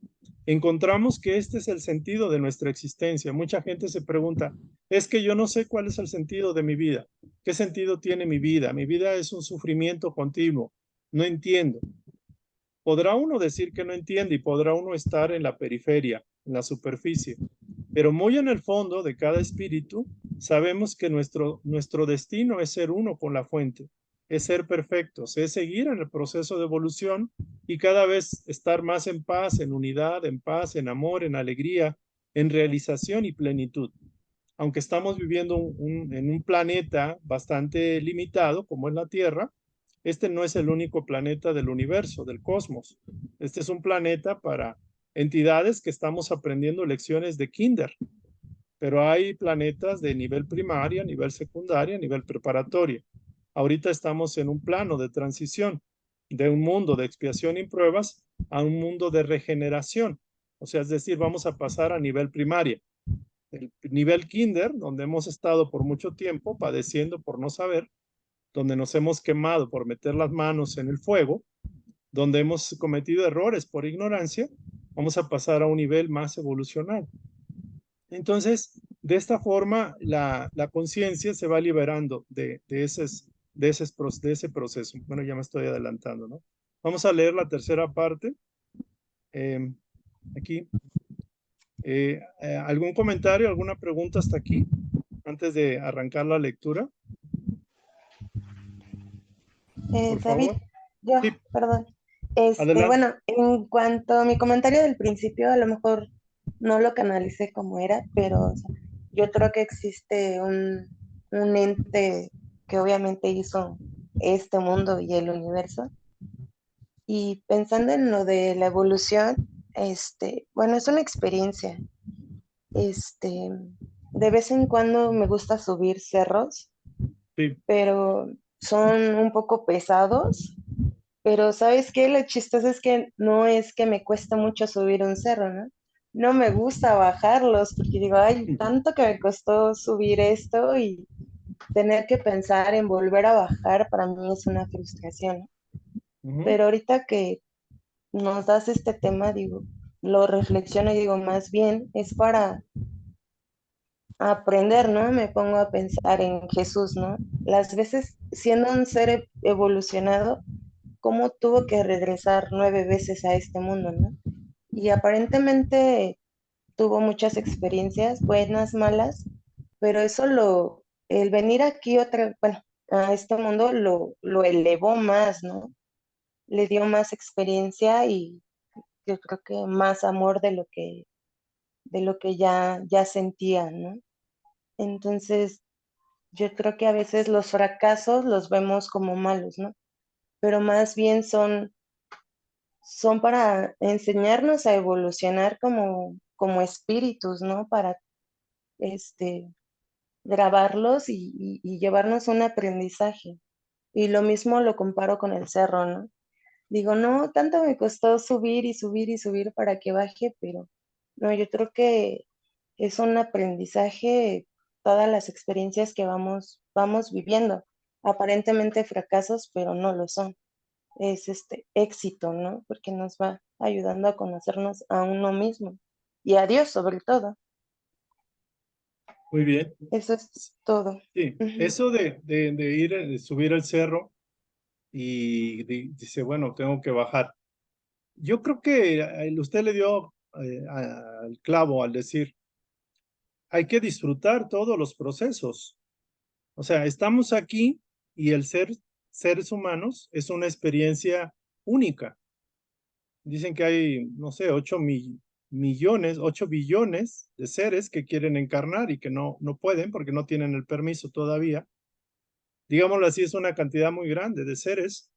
encontramos que este es el sentido de nuestra existencia. Mucha gente se pregunta, es que yo no sé cuál es el sentido de mi vida. ¿Qué sentido tiene mi vida? Mi vida es un sufrimiento continuo. No entiendo. Podrá uno decir que no entiende y podrá uno estar en la periferia, en la superficie, pero muy en el fondo de cada espíritu sabemos que nuestro destino es ser uno con la fuente, es ser perfectos, es seguir en el proceso de evolución y cada vez estar más en paz, en unidad, en paz, en amor, en alegría, en realización y plenitud. Aunque estamos viviendo en un planeta bastante limitado, como es la Tierra, este no es el único planeta del universo, del cosmos. Este es un planeta para entidades que estamos aprendiendo lecciones de kinder, pero hay planetas de nivel primaria, nivel secundaria, nivel preparatoria. Ahorita estamos en un plano de transición de un mundo de expiación y pruebas a un mundo de regeneración. O sea, es decir, vamos a pasar a nivel primaria. El nivel kinder, donde hemos estado por mucho tiempo padeciendo por no saber, donde nos hemos quemado por meter las manos en el fuego, donde hemos cometido errores por ignorancia, vamos a pasar a un nivel más evolucionado. Entonces, de esta forma, la conciencia se va liberando de ese proceso. Bueno, ya me estoy adelantando, ¿no? Vamos a leer la tercera parte. Aquí. ¿Algún comentario, alguna pregunta hasta aquí, antes de arrancar la lectura? Por David, favor. yo, Sí, perdón. adelante. Bueno, en cuanto a mi comentario del principio, a lo mejor no lo canalicé como era, pero o sea, yo creo que existe un ente que obviamente hizo este mundo y el universo, Y pensando en lo de la evolución, bueno, es una experiencia. Este, de vez en cuando me gusta subir cerros, Sí. pero son un poco pesados. Pero ¿sabes qué? Lo chistoso es que no es que me cuesta mucho subir un cerro, ¿no? No me gusta bajarlos porque digo, ay, tanto que me costó subir esto y tener que pensar en volver a bajar para mí es una frustración. Pero ahorita que nos das este tema, digo, lo reflexiono y digo, más bien es para aprender, ¿no? Me pongo a pensar en Jesús, ¿no? Las veces siendo un ser evolucionado, cómo tuvo que regresar 9 veces a este mundo, ¿no? Y aparentemente tuvo muchas experiencias, buenas, malas, pero el venir aquí bueno, a este mundo lo elevó más, ¿no? Le dio más experiencia y yo creo que más amor de lo que ya sentía, ¿no? Entonces, yo creo que a veces los fracasos los vemos como malos, ¿no? Pero más bien son para enseñarnos a evolucionar como espíritus, ¿no? Para este, grabarlos y llevarnos un aprendizaje. Y lo mismo lo comparo con el cerro, ¿no? Digo, no, tanto me costó subir y subir y subir para que baje, pero no, yo creo que es un aprendizaje todas las experiencias que vamos viviendo. Aparentemente fracasos, pero no lo son. Es este éxito, ¿no? Porque nos va ayudando a conocernos a uno mismo y a Dios sobre todo. Muy bien. Eso es todo. Sí, Ujú. eso de ir, de subir el cerro y dice, bueno, tengo que bajar. Yo creo que usted le dio al clavo al decir, hay que disfrutar todos los procesos. O sea, estamos aquí y el ser seres humanos es una experiencia única. Dicen que hay, no sé, 8 millones, 8 billones de seres que quieren encarnar y que no pueden porque no tienen el permiso todavía. Digámoslo así, es una cantidad muy grande de seres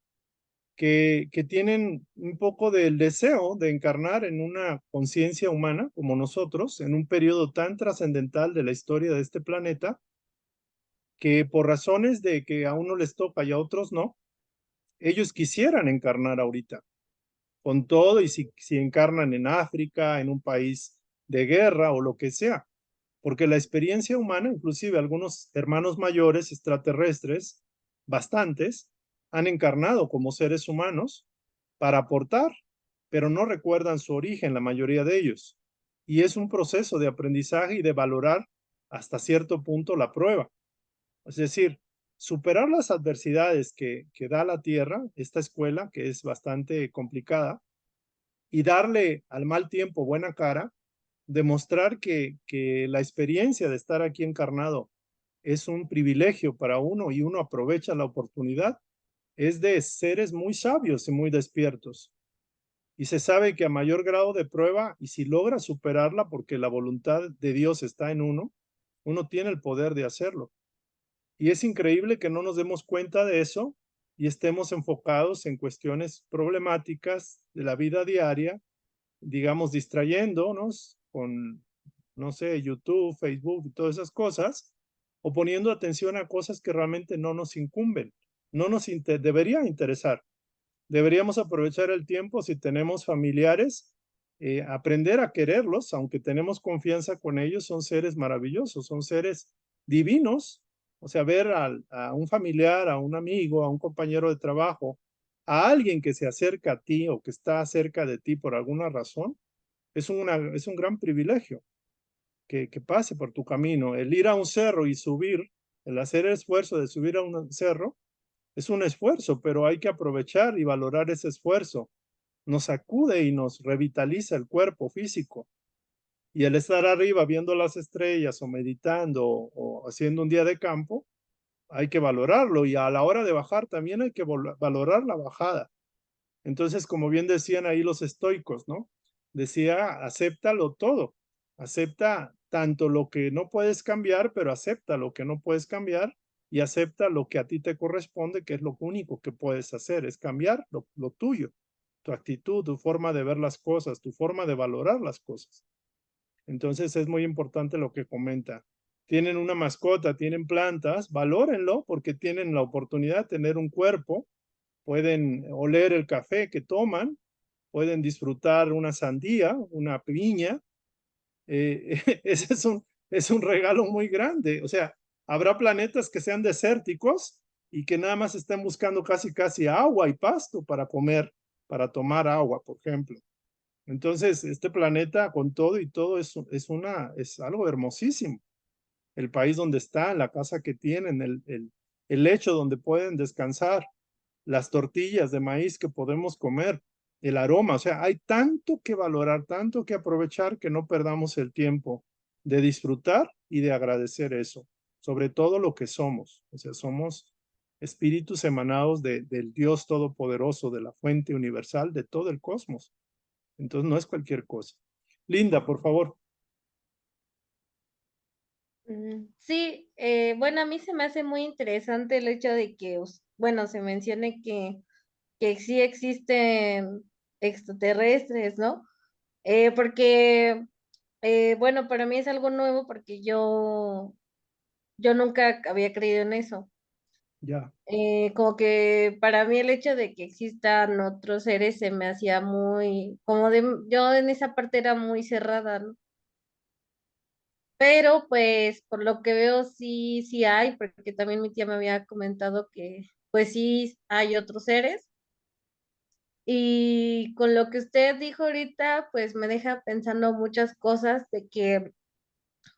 que tienen un poco del deseo de encarnar en una conciencia humana como nosotros, en un periodo tan trascendental de la historia de este planeta, que por razones de que a uno les toca y a otros no, ellos quisieran encarnar ahorita, con todo, y si encarnan en África, en un país de guerra o lo que sea, porque la experiencia humana, inclusive algunos hermanos mayores extraterrestres, bastantes, han encarnado como seres humanos para aportar, pero no recuerdan su origen, la mayoría de ellos. Y es un proceso de aprendizaje y de valorar hasta cierto punto la prueba. Es decir, superar las adversidades que da la Tierra, esta escuela que es bastante complicada, y darle al mal tiempo buena cara, demostrar que la experiencia de estar aquí encarnado es un privilegio para uno y uno aprovecha la oportunidad, es de seres muy sabios y muy despiertos. Y se sabe que a mayor grado de prueba, y si logra superarla porque la voluntad de Dios está en uno tiene el poder de hacerlo. Y es increíble que no nos demos cuenta de eso y estemos enfocados en cuestiones problemáticas de la vida diaria, digamos, distrayéndonos con, no sé, YouTube, Facebook y todas esas cosas, o poniendo atención a cosas que realmente no nos incumben, no nos debería interesar. Deberíamos aprovechar el tiempo si tenemos familiares, aprender a quererlos, aunque tenemos confianza con ellos, son seres maravillosos, son seres divinos. O sea, ver a un familiar, a un amigo, a un compañero de trabajo, a alguien que se acerca a ti o que está cerca de ti por alguna razón, es un gran privilegio que pase por tu camino. El ir a un cerro y subir, el hacer el esfuerzo de subir a un cerro, es un esfuerzo, pero hay que aprovechar y valorar ese esfuerzo. Nos sacude y nos revitaliza el cuerpo físico. Y el estar arriba viendo las estrellas o meditando o haciendo un día de campo, hay que valorarlo. Y a la hora de bajar también hay que valorar la bajada. Entonces, como bien decían ahí los estoicos, ¿no? Decía, acéptalo todo. Acepta tanto lo que no puedes cambiar, pero acepta lo que no puedes cambiar y acepta lo que a ti te corresponde, que es lo único que puedes hacer, es cambiar lo tuyo. tu actitud, tu forma de ver las cosas, tu forma de valorar las cosas. Entonces es muy importante lo que comenta. Tienen una mascota, tienen plantas, valórenlo porque tienen la oportunidad de tener un cuerpo, pueden oler el café que toman, pueden disfrutar una sandía, una piña. Ese es un regalo muy grande. O sea, habrá planetas que sean desérticos y que nada más estén buscando casi agua y pasto para comer, para tomar agua, por ejemplo. Entonces, este planeta con todo y todo es algo hermosísimo. El país donde están, la casa que tienen, el lecho donde pueden descansar, las tortillas de maíz que podemos comer, el aroma, o sea, hay tanto que valorar, tanto que aprovechar que no perdamos el tiempo de disfrutar y de agradecer eso, sobre todo lo que somos, o sea, somos espíritus emanados del Dios Todopoderoso, de la fuente universal de todo el cosmos. Entonces no es cualquier cosa. Linda, por favor. Sí, bueno, a mí se me hace muy interesante el hecho de que, bueno, se mencione que sí existen extraterrestres, ¿no? Porque, bueno, para mí es algo nuevo porque yo nunca había creído en eso. Ya, Como que para mí el hecho de que existan otros seres se me hacía muy, como de, yo en esa parte era muy cerrada, ¿no? Pero pues por lo que veo sí, sí hay, porque también mi tía me había comentado que pues sí hay otros seres. Y con lo que usted dijo ahorita, pues me deja pensando muchas cosas de que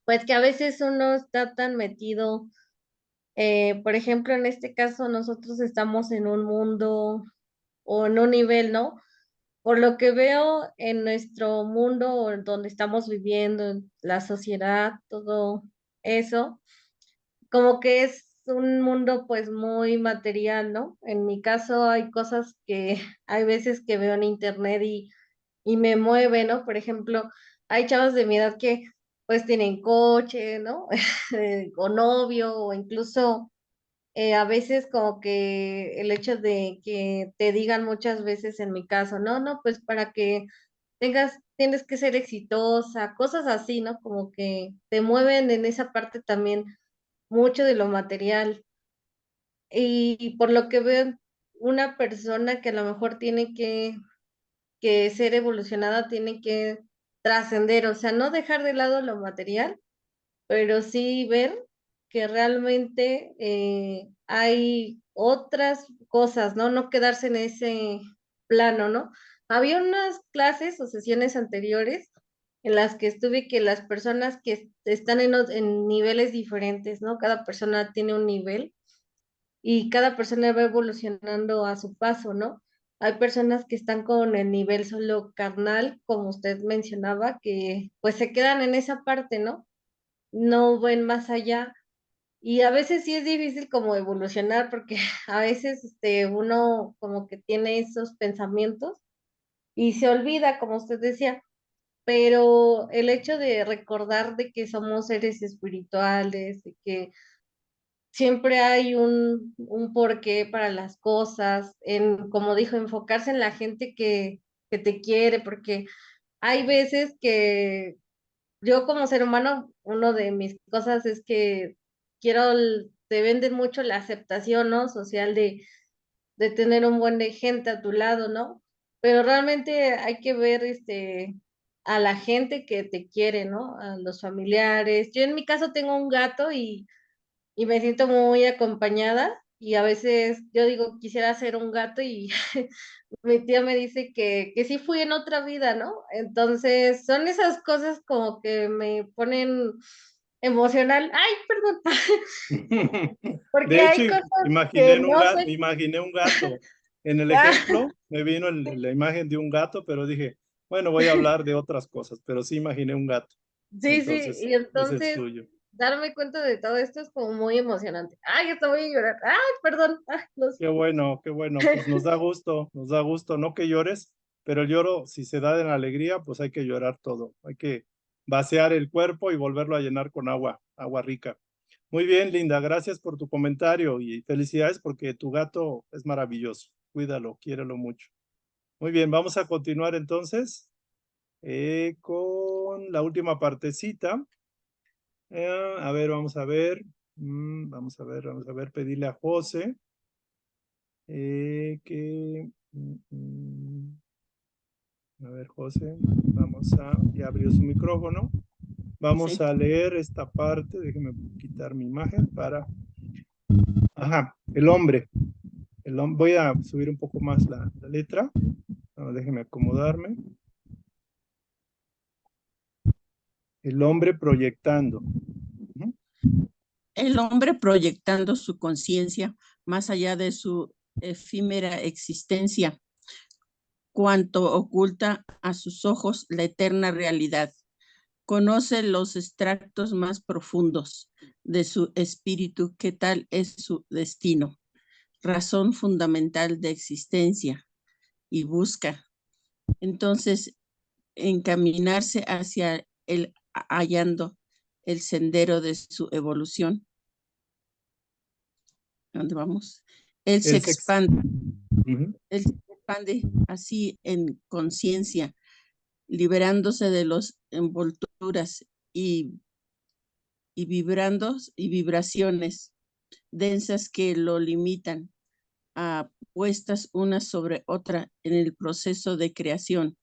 pues que a veces uno está tan metido, por ejemplo, en este caso nosotros estamos en un mundo o en un nivel, ¿no? Por lo que veo en nuestro mundo o en donde estamos viviendo, en la sociedad, todo eso, como que es un mundo pues muy material, ¿no? En mi caso hay cosas que hay veces que veo en internet y me mueve, ¿no? Por ejemplo, hay chavos de mi edad que pues tienen coche, ¿no? O novio, o incluso a veces como que el hecho de que te digan muchas veces en mi caso, no, no, pues para que tienes que ser exitosa, cosas así, ¿no? Como que te mueven en esa parte también mucho de lo material. Y por lo que veo, una persona que a lo mejor tiene que ser evolucionada, tiene que trascender, o sea, no dejar de lado lo material, pero sí ver que realmente hay otras cosas, ¿no? No quedarse en ese plano, ¿no? Había unas clases o sesiones anteriores en las que estuve que las personas que están en niveles diferentes, ¿no? Cada persona tiene un nivel y cada persona va evolucionando a su paso, ¿no? Hay personas que están con el nivel solo carnal, como usted mencionaba, que pues se quedan en esa parte, ¿no? No ven más allá. Y a veces sí es difícil como evolucionar porque a veces uno como que tiene esos pensamientos y se olvida, como usted decía, pero el hecho de recordar de que somos seres espirituales, de que siempre hay un porqué para las cosas, en, como dijo, enfocarse en la gente que te quiere, porque hay veces que yo como ser humano, uno de mis cosas es que te venden mucho la aceptación, ¿no? Social de tener un buen de gente a tu lado, ¿no? Pero realmente hay que ver, a la gente que te quiere, ¿no? A los familiares. Yo en mi caso tengo un gato y me siento muy acompañada y a veces yo digo, quisiera ser un gato y mi tía me dice que sí fui en otra vida, ¿no? Entonces, son esas cosas como que me ponen emocional. Ay, perdón, porque De hecho, hay cosas que no sé. imaginé un gato. En el ejemplo me vino la imagen de un gato, pero dije, bueno, voy a hablar de otras cosas, pero sí imaginé un gato. Sí, sí, Entonces, y ese es entonces suyo. darme cuenta de todo esto es como muy emocionante. Ay, hasta voy a llorar. Ay, perdón. Ay, no sé. Qué bueno, pues nos da gusto, no que llores, pero el lloro, si se da en alegría, pues hay que llorar todo, hay que vaciar el cuerpo y volverlo a llenar con agua rica. Muy bien, Linda, gracias por tu comentario y felicidades porque tu gato es maravilloso. Cuídalo, quiérelo mucho. Muy bien, vamos a continuar entonces con la última partecita. A ver, vamos a ver. Vamos a ver, pedirle a José que... a ver, José, ya abrió su micrófono. Vamos Sí. a leer esta parte, déjeme quitar mi imagen para... Ajá, el hombre. Voy a subir un poco más la letra. Déjeme acomodarme. El hombre proyectando. Ujú. El hombre proyectando su conciencia más allá de su efímera existencia, cuanto oculta a sus ojos la eterna realidad. Conoce los extractos más profundos de su espíritu, que tal es su destino, razón fundamental de existencia, y busca entonces encaminarse hacia el hallando el sendero de su evolución. ¿Dónde vamos? Él se Él se ex- expande, Ujú. él se expande así en conciencia, liberándose de las envolturas y vibrando y vibraciones densas que lo limitan, a puestas una sobre otra en el proceso de creación.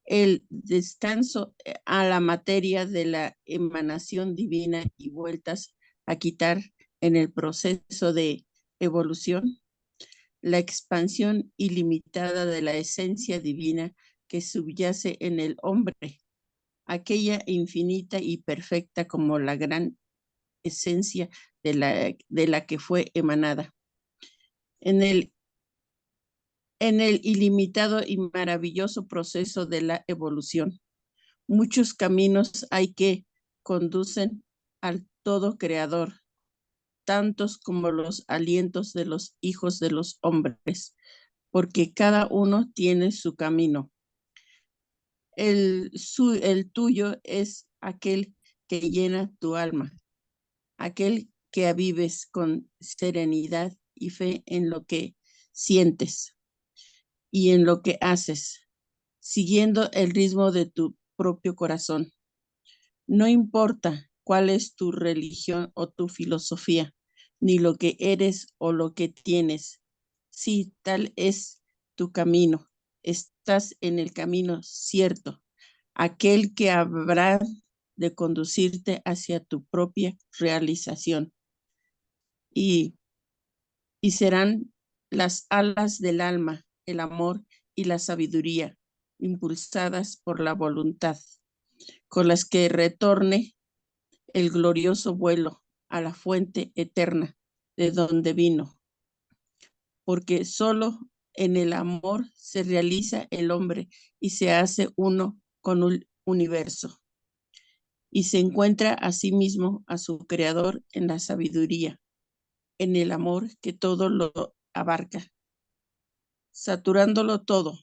El descanso a la materia de la emanación divina y vueltas a quitar en el proceso de evolución, la expansión ilimitada de la esencia divina que subyace en el hombre, aquella infinita y perfecta como la gran esencia de la que fue emanada. En el ilimitado y maravilloso proceso de la evolución, muchos caminos hay que conducen al todo creador, tantos como los alientos de los hijos de los hombres, porque cada uno tiene su camino. El tuyo es aquel que llena tu alma, aquel que avives con serenidad y fe en lo que sientes y en lo que haces, siguiendo el ritmo de tu propio corazón. No importa cuál es tu religión o tu filosofía, ni lo que eres o lo que tienes. Si tal es tu camino, estás en el camino cierto, aquel que habrá de conducirte hacia tu propia realización. Y serán las alas del alma, el amor y la sabiduría, impulsadas por la voluntad, con las que retorne el glorioso vuelo a la fuente eterna de donde vino, porque solo en el amor se realiza el hombre y se hace uno con el universo, y se encuentra a sí mismo a su creador en la sabiduría, en el amor que todo lo abarca, saturándolo todo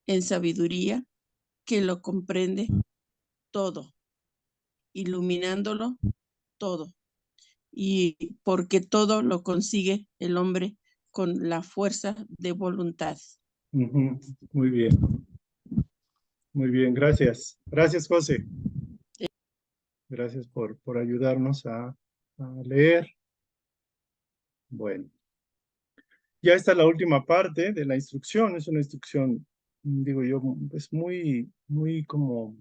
en sabiduría que lo comprende todo, iluminándolo todo, y porque todo lo consigue el hombre con la fuerza de voluntad. Ujú. Muy bien. Muy bien, gracias. Gracias, José. Gracias por ayudarnos a leer. Bueno, ya está la última parte de la instrucción. Es una instrucción, digo yo, es muy como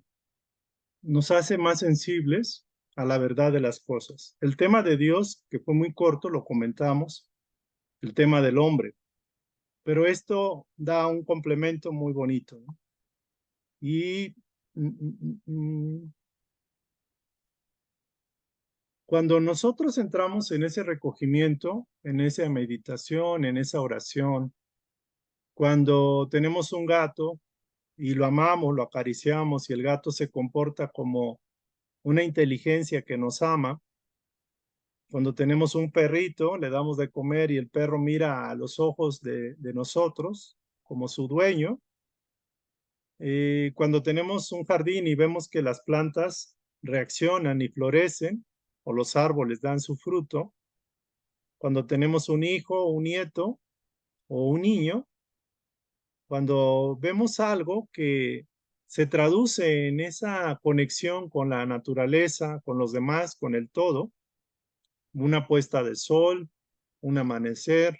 nos hace más sensibles a la verdad de las cosas. El tema de Dios, que fue muy corto, lo comentamos, el tema del hombre, pero esto da un complemento muy bonito, ¿no? Y cuando nosotros entramos en ese recogimiento, en esa meditación, en esa oración, cuando tenemos un gato y lo amamos, lo acariciamos y el gato se comporta como una inteligencia que nos ama, cuando tenemos un perrito, le damos de comer y el perro mira a los ojos de nosotros como su dueño, cuando tenemos un jardín y vemos que las plantas reaccionan y florecen o los árboles dan su fruto, cuando tenemos un hijo, un nieto o un niño, Cuando vemos algo que se traduce en esa conexión con la naturaleza, con los demás, con el todo, una puesta de sol, un amanecer,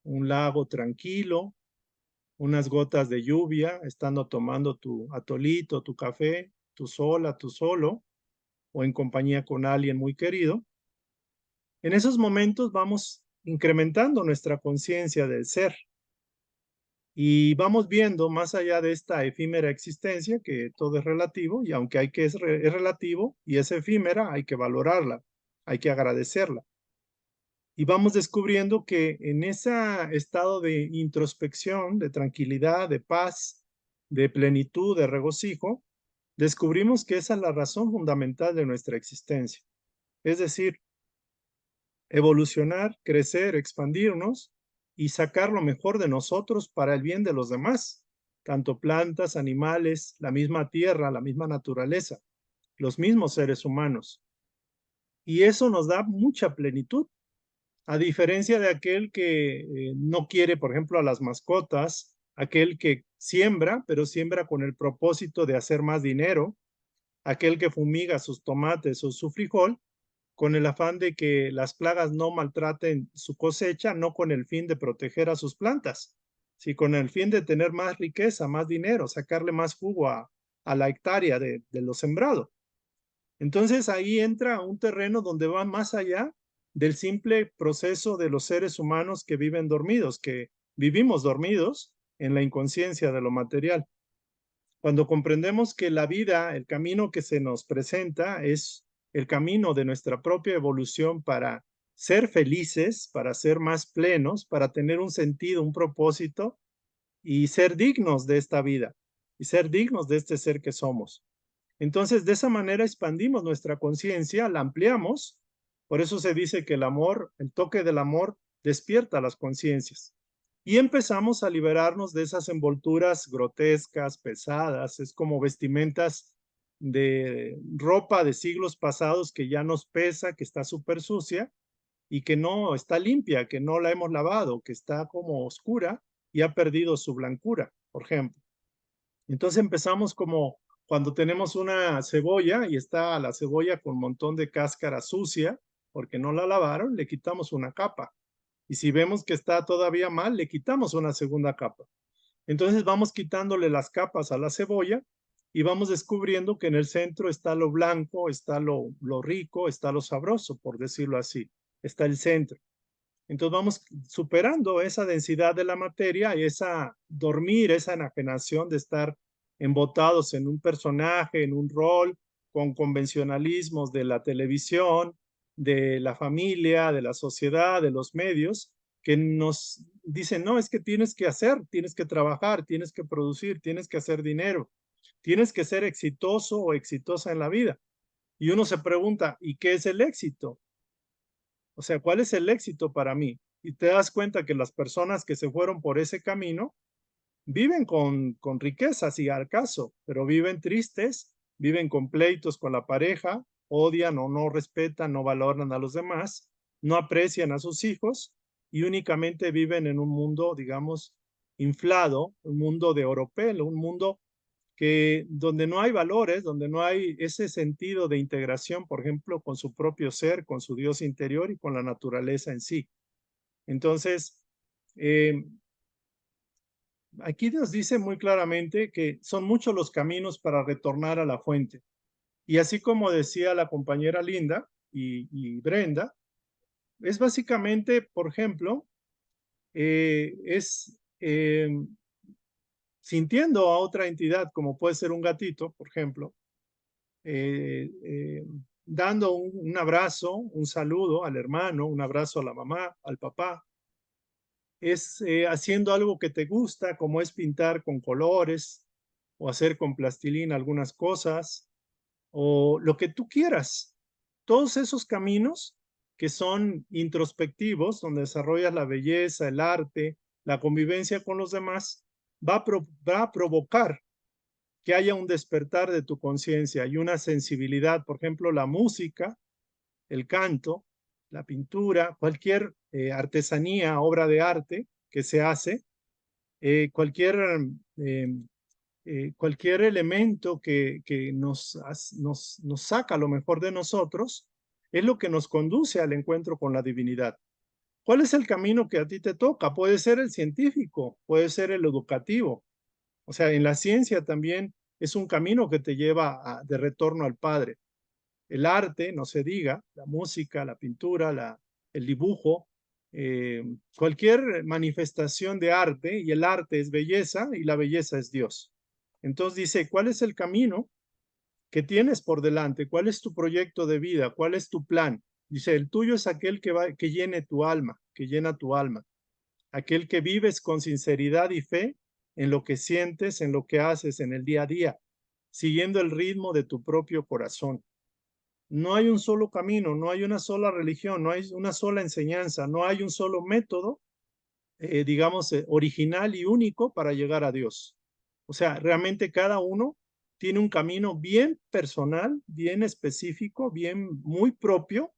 un lago tranquilo, unas gotas de lluvia, estando tomando tu atolito, tu café, tú sola, tú solo, o en compañía con alguien muy querido. En esos momentos vamos incrementando nuestra conciencia del ser y vamos viendo más allá de esta efímera existencia, que todo es relativo, y aunque es relativo y es efímera, hay que valorarla, hay que agradecerla. Y vamos descubriendo que en ese estado de introspección, de tranquilidad, de paz, de plenitud, de regocijo, descubrimos que esa es la razón fundamental de nuestra existencia. Es decir, evolucionar, crecer, expandirnos y sacar lo mejor de nosotros para el bien de los demás, tanto plantas, animales, la misma tierra, la misma naturaleza, los mismos seres humanos. Y eso nos da mucha plenitud. A diferencia de aquel que no quiere, por ejemplo, a las mascotas, aquel que siembra, pero siembra con el propósito de hacer más dinero, aquel que fumiga sus tomates o su frijol, con el afán de que las plagas no maltraten su cosecha, no con el fin de proteger a sus plantas, sino con el fin de tener más riqueza, más dinero, sacarle más jugo a la hectárea de lo sembrado. Entonces ahí entra un terreno donde va más allá del simple proceso de los seres humanos que viven dormidos, que vivimos dormidos en la inconsciencia de lo material. Cuando comprendemos que la vida, el camino que se nos presenta es el camino de nuestra propia evolución para ser felices, para ser más plenos, para tener un sentido, un propósito y ser dignos de esta vida y ser dignos de este ser que somos. Entonces, de esa manera expandimos nuestra conciencia, la ampliamos. Por eso se dice que el amor, el toque del amor, despierta las conciencias. Y empezamos a liberarnos de esas envolturas grotescas, pesadas. Es como vestimentas de ropa de siglos pasados que ya nos pesa, que está súper sucia y que no está limpia, que no la hemos lavado, que está como oscura y ha perdido su blancura, por ejemplo. Entonces empezamos como cuando tenemos una cebolla y está la cebolla con un montón de cáscara sucia, porque no la lavaron, le quitamos una capa. Y si vemos que está todavía mal, le quitamos una segunda capa. Entonces vamos quitándole las capas a la cebolla y vamos descubriendo que en el centro está lo blanco, está lo rico, está lo sabroso, por decirlo así. Está el centro. Entonces vamos superando esa densidad de la materia y esa dormir, esa enajenación de estar embotados en un personaje, en un rol, con convencionalismos de la televisión, de la familia, de la sociedad, de los medios, que nos dicen, no, es que tienes que hacer, tienes que trabajar, tienes que producir, tienes que hacer dinero, tienes que ser exitoso o exitosa en la vida. Y uno se pregunta, ¿y qué es el éxito? O sea, ¿cuál es el éxito para mí? Y te das cuenta que las personas que se fueron por ese camino viven con riquezas y al caso, pero viven tristes, viven con pleitos con la pareja, odian o no respetan, no valoran a los demás, no aprecian a sus hijos y únicamente viven en un mundo, digamos, inflado, un mundo de oropel, un mundo que donde no hay valores, donde no hay ese sentido de integración, por ejemplo, con su propio ser, con su Dios interior y con la naturaleza en sí. Entonces, aquí nos dice muy claramente que son muchos los caminos para retornar a la fuente. Y así como decía la compañera Linda y Brenda, es básicamente, por ejemplo, sintiendo a otra entidad, como puede ser un gatito, por ejemplo, eh, eh, dando un abrazo, un saludo al hermano, un abrazo a la mamá, al papá. Es haciendo algo que te gusta, como es pintar con colores o hacer con plastilina algunas cosas o lo que tú quieras. Todos esos caminos que son introspectivos, donde desarrollas la belleza, el arte, la convivencia con los demás, va a provocar que haya un despertar de tu conciencia y una sensibilidad, por ejemplo, la música, el canto, la pintura, cualquier artesanía, obra de arte que se hace, cualquier cualquier elemento que nos saca lo mejor de nosotros, es lo que nos conduce al encuentro con la divinidad. ¿Cuál es el camino que a ti te toca? Puede ser el científico, puede ser el educativo. O sea, en la ciencia también es un camino que te lleva de retorno al Padre. El arte, no se diga, la música, la pintura, el dibujo, cualquier manifestación de arte, y el arte es belleza y la belleza es Dios. Entonces dice, ¿cuál es el camino que tienes por delante? ¿Cuál es tu proyecto de vida? ¿Cuál es tu plan? Dice, el tuyo es aquel que llene tu alma, que llena tu alma. Aquel que vives con sinceridad y fe en lo que sientes, en lo que haces en el día a día, siguiendo el ritmo de tu propio corazón. No hay un solo camino, no hay una sola religión, no hay una sola enseñanza, no hay un solo método, digamos, original y único para llegar a Dios. O sea, realmente cada uno tiene un camino bien personal, bien específico, bien muy propio.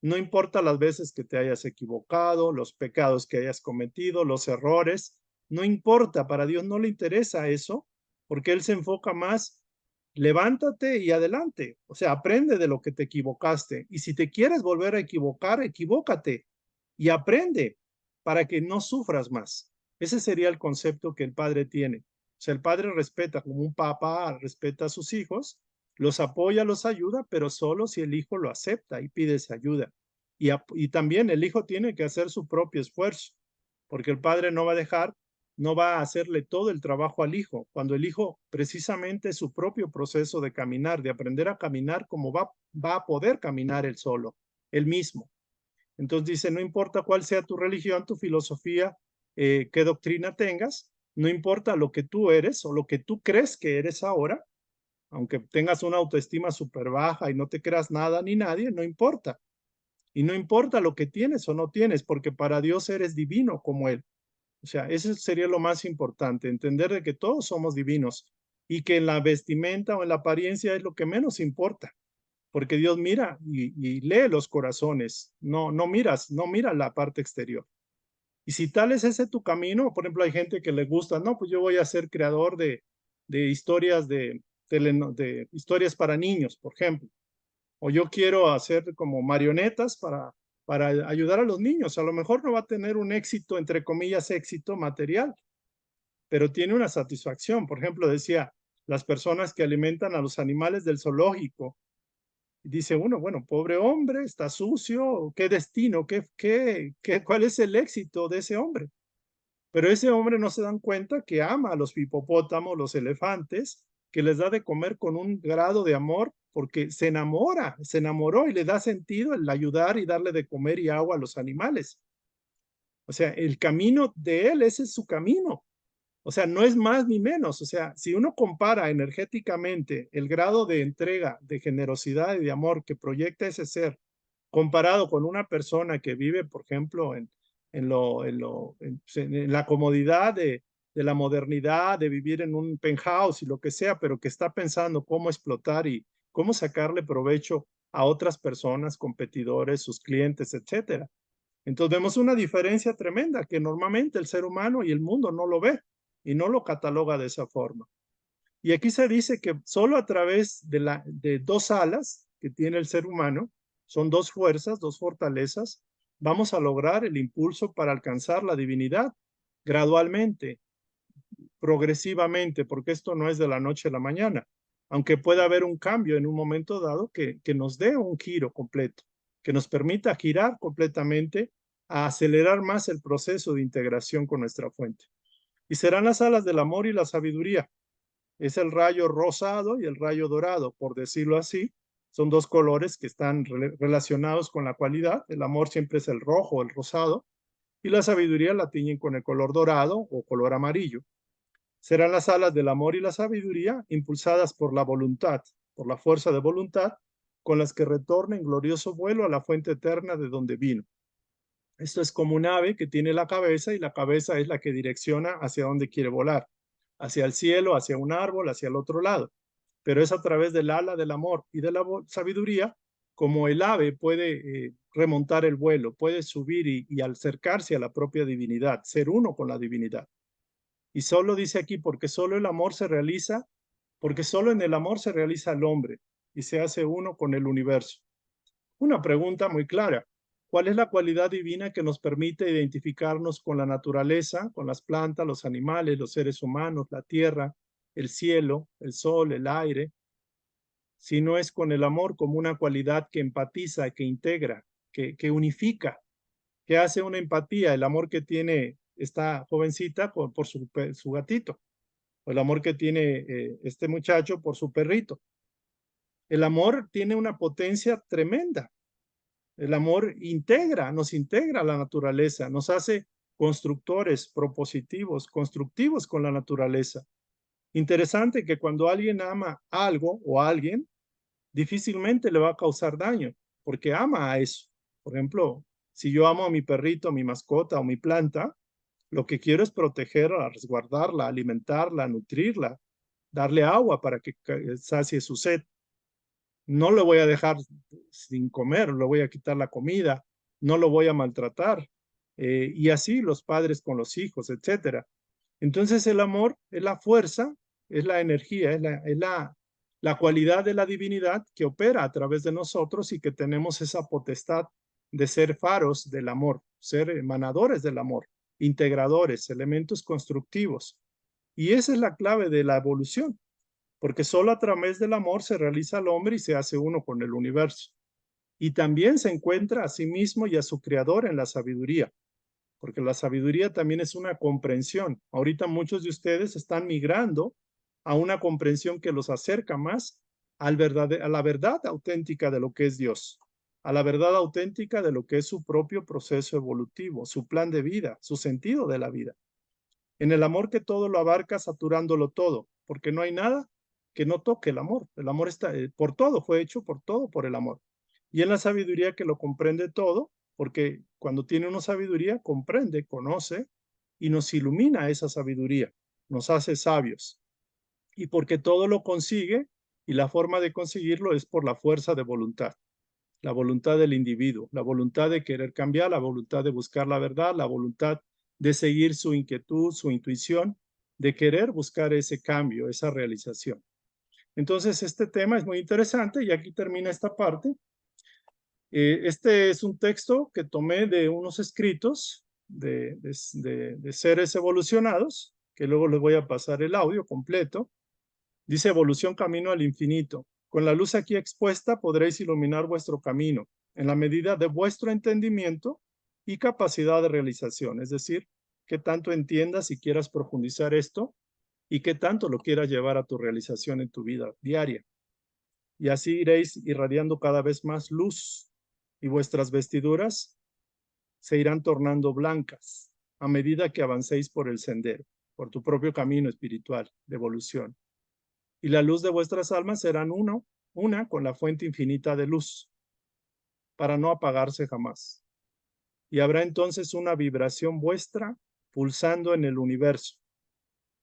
No importa las veces que te hayas equivocado, los pecados que hayas cometido, los errores, no importa, para Dios no le interesa eso, porque Él se enfoca más, levántate y adelante, o sea, aprende de lo que te equivocaste, y si te quieres volver a equivocar, equivócate y aprende para que no sufras más. Ese sería el concepto que el Padre tiene. O sea, el Padre respeta, como un papá respeta a sus hijos, los apoya, los ayuda, pero solo si el hijo lo acepta y pide esa ayuda. Y también el hijo tiene que hacer su propio esfuerzo, porque el padre no va a dejar, no va a hacerle todo el trabajo al hijo, cuando el hijo precisamente su propio proceso de caminar, de aprender a caminar como va a poder caminar él solo, él mismo. Entonces dice, no importa cuál sea tu religión, tu filosofía, qué doctrina tengas, no importa lo que tú eres o lo que tú crees que eres ahora, aunque tengas una autoestima súper baja y no te creas nada ni nadie, no importa. Y no importa lo que tienes o no tienes, porque para Dios eres divino como Él. O sea, eso sería lo más importante, entender de que todos somos divinos y que en la vestimenta o en la apariencia es lo que menos importa, porque Dios mira y lee los corazones, no mira la parte exterior. Y si tal es ese tu camino, por ejemplo, hay gente que le gusta, no, pues yo voy a ser creador de historias de historias para niños, por ejemplo, o yo quiero hacer como marionetas para ayudar a los niños. A lo mejor no va a tener un éxito, entre comillas, éxito material, pero tiene una satisfacción. Por ejemplo, decía, las personas que alimentan a los animales del zoológico, dice uno, bueno, pobre hombre, está sucio, qué destino, cuál es el éxito de ese hombre. Pero ese hombre no se dan cuenta que ama a los hipopótamos, los elefantes, que les da de comer con un grado de amor porque se enamoró y le da sentido el ayudar y darle de comer y agua a los animales. O sea, el camino de él, ese es su camino. O sea, no es más ni menos. O sea, si uno compara energéticamente el grado de entrega, de generosidad y de amor que proyecta ese ser, comparado con una persona que vive, por ejemplo, en la comodidad de la modernidad, de vivir en un penthouse y lo que sea, pero que está pensando cómo explotar y cómo sacarle provecho a otras personas, competidores, sus clientes, etcétera. Entonces vemos una diferencia tremenda que normalmente el ser humano y el mundo no lo ve y no lo cataloga de esa forma. Y aquí se dice que solo a través de dos alas que tiene el ser humano, son dos fuerzas, dos fortalezas, vamos a lograr el impulso para alcanzar la divinidad gradualmente, progresivamente, porque esto no es de la noche a la mañana, aunque pueda haber un cambio en un momento dado que nos dé un giro completo, que nos permita girar completamente, a acelerar más el proceso de integración con nuestra fuente. Y serán las alas del amor y la sabiduría. Es el rayo rosado y el rayo dorado, por decirlo así. Son dos colores que están relacionados con la cualidad. El amor siempre es el rojo, el rosado, y la sabiduría la tiñen con el color dorado o color amarillo. Serán las alas del amor y la sabiduría impulsadas por la voluntad, por la fuerza de voluntad, con las que retorna en glorioso vuelo a la fuente eterna de donde vino. Esto es como un ave que tiene la cabeza y la cabeza es la que direcciona hacia dónde quiere volar, hacia el cielo, hacia un árbol, hacia el otro lado. Pero es a través del ala del amor y de la sabiduría como el ave puede remontar el vuelo, puede subir y acercarse a la propia divinidad, ser uno con la divinidad. Y solo dice aquí, porque solo el amor se realiza, porque solo en el amor se realiza el hombre y se hace uno con el universo. Una pregunta muy clara. ¿Cuál es la cualidad divina que nos permite identificarnos con la naturaleza, con las plantas, los animales, los seres humanos, la tierra, el cielo, el sol, el aire? Si no es con el amor como una cualidad que empatiza, que integra, que unifica, que hace una empatía, el amor que tiene esta jovencita por su gatito, o el amor que tiene este muchacho por su perrito. El amor tiene una potencia tremenda. El amor nos integra a la naturaleza, nos hace constructores, propositivos, constructivos con la naturaleza. Interesante que cuando alguien ama algo o a alguien, difícilmente le va a causar daño, porque ama a eso. Por ejemplo, si yo amo a mi perrito, a mi mascota o mi planta, lo que quiero es protegerla, resguardarla, alimentarla, nutrirla, darle agua para que sacie su sed. No lo voy a dejar sin comer, le voy a quitar la comida, no lo voy a maltratar. Y así los padres con los hijos, etcétera. Entonces el amor es la fuerza, es la energía, es la cualidad de la divinidad que opera a través de nosotros y que tenemos esa potestad de ser faros del amor, ser emanadores del amor, integradores, elementos constructivos. Y esa es la clave de la evolución, porque solo a través del amor se realiza el hombre y se hace uno con el universo. Y también se encuentra a sí mismo y a su creador en la sabiduría, porque la sabiduría también es una comprensión. Ahorita muchos de ustedes están migrando a una comprensión que los acerca más a la verdad auténtica de lo que es Dios, a la verdad auténtica de lo que es su propio proceso evolutivo, su plan de vida, su sentido de la vida. En el amor que todo lo abarca, saturándolo todo, porque no hay nada que no toque el amor. El amor está por todo, fue hecho por todo, por el amor. Y en la sabiduría que lo comprende todo, porque cuando tiene una sabiduría, comprende, conoce y nos ilumina esa sabiduría, nos hace sabios. Y porque todo lo consigue, y la forma de conseguirlo es por la fuerza de voluntad, la voluntad del individuo, la voluntad de querer cambiar, la voluntad de buscar la verdad, la voluntad de seguir su inquietud, su intuición, de querer buscar ese cambio, esa realización. Entonces, este tema es muy interesante y aquí termina esta parte. Este es un texto que tomé de unos escritos de seres evolucionados, que luego les voy a pasar el audio completo. Dice: evolución camino al infinito. Con la luz aquí expuesta podréis iluminar vuestro camino en la medida de vuestro entendimiento y capacidad de realización. Es decir, qué tanto entiendas y quieras profundizar esto y qué tanto lo quieras llevar a tu realización en tu vida diaria. Y así iréis irradiando cada vez más luz y vuestras vestiduras se irán tornando blancas a medida que avancéis por el sendero, por tu propio camino espiritual de evolución. Y la luz de vuestras almas serán una con la fuente infinita de luz, para no apagarse jamás. Y habrá entonces una vibración vuestra pulsando en el universo,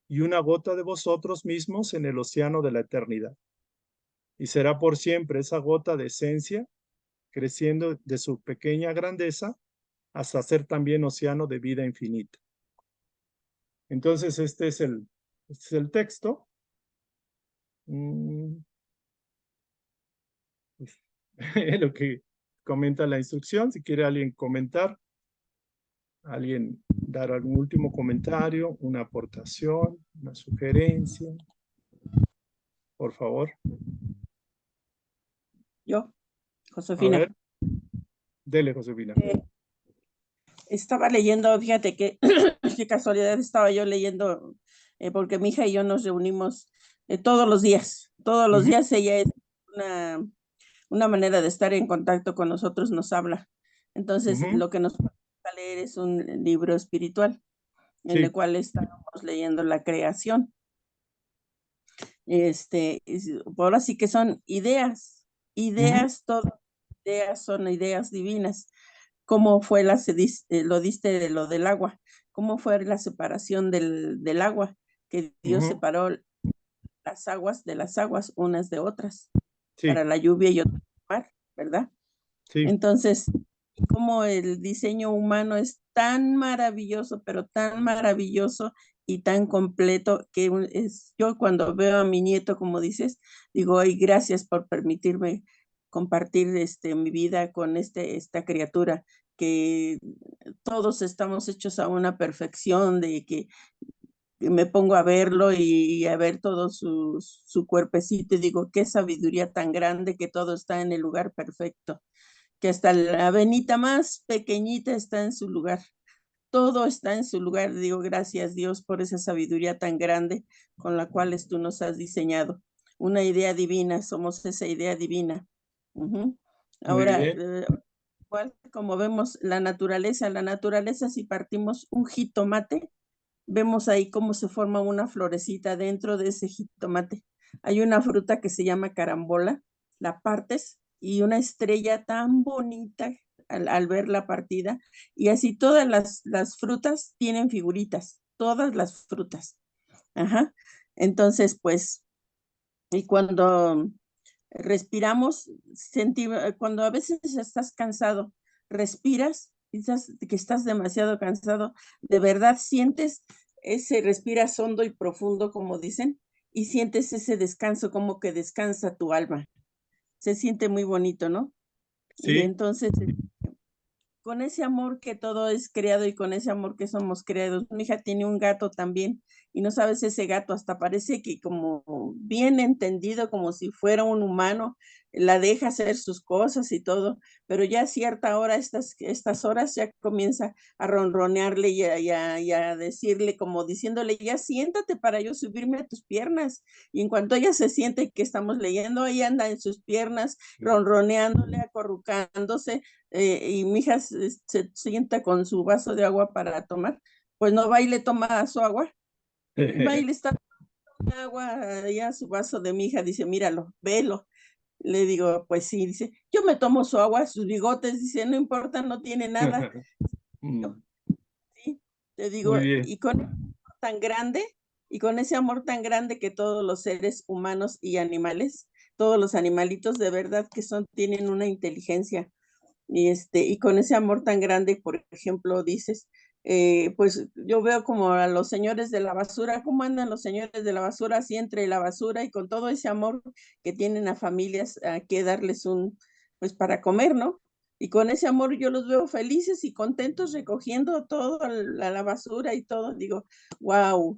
y una gota de vosotros mismos en el océano de la eternidad. Y será por siempre esa gota de esencia, creciendo de su pequeña grandeza hasta ser también océano de vida infinita. Entonces, este es el texto. Lo que comenta la instrucción. Si quiere alguien comentar, alguien dar algún último comentario, una aportación, una sugerencia, por favor. Yo, A Josefina. ver, dele, Josefina. Estaba leyendo, fíjate que qué casualidad, estaba yo leyendo, porque mi hija y yo nos reunimos todos los días. Todos los días ella es una manera de estar en contacto con nosotros, nos habla. Entonces, lo que nos gusta leer es un libro espiritual, en el cual estamos leyendo la creación. Ahora sí que son ideas, todas ideas son ideas divinas. ¿Cómo fue lo diste de lo del agua? ¿Cómo fue la separación del agua? Que Dios separó las aguas de las aguas unas de otras, para la lluvia y otro mar, ¿verdad? Sí. Entonces, como el diseño humano es tan maravilloso, pero tan maravilloso, y tan completo que yo cuando veo a mi nieto, como dices, digo, ay, gracias por permitirme compartir mi vida con esta criatura, que todos estamos hechos a una perfección, de que me pongo a verlo y a ver todo su cuerpecito y digo, qué sabiduría tan grande, que todo está en el lugar perfecto, que hasta la venita más pequeñita está en su lugar. Todo está en su lugar. Digo, gracias Dios por esa sabiduría tan grande con la cual tú nos has diseñado. Una idea divina, somos esa idea divina. Muy Ahora, bien. igual como vemos la naturaleza, si partimos un jitomate, vemos ahí cómo se forma una florecita dentro de ese jitomate. Hay una fruta que se llama carambola, la partes y una estrella tan bonita al ver la partida, y así todas las frutas tienen figuritas, todas las frutas. Ajá. Entonces, pues, y cuando respiramos, cuando a veces estás cansado, respiras, piensas que estás demasiado cansado, de verdad sientes respiras hondo y profundo, como dicen, y sientes ese descanso, como que descansa tu alma. Se siente muy bonito, ¿no? Y Sí. entonces, con ese amor que todo es creado y con ese amor que somos creados. Mi hija tiene un gato también y no sabes, ese gato hasta parece que como bien entendido, como si fuera un humano, la deja hacer sus cosas y todo, pero ya a cierta hora, estas horas, ya comienza a ronronearle y a decirle, como diciéndole, ya siéntate para yo subirme a tus piernas. Y en cuanto ella se siente que estamos leyendo, ella anda en sus piernas, ronroneándole, acurrucándose, y mi hija se sienta con su vaso de agua para tomar, pues no va y le toma su agua, va y le está tomando agua ya su vaso de mi hija, dice, míralo, velo. Le digo, pues sí, dice, yo me tomo su agua, sus bigotes, dice, no importa, no tiene nada. Yo, sí, te digo, Muy bien. y con tan grande, y con ese amor tan grande que todos los seres humanos y animales, todos los animalitos de verdad que tienen una inteligencia. Y con ese amor tan grande, por ejemplo, dices, pues yo veo como a los señores de la basura, cómo andan los señores de la basura, así entre la basura y con todo ese amor que tienen a familias, a que darles pues para comer, ¿no? Y con ese amor yo los veo felices y contentos recogiendo todo la basura y todo. Digo, wow,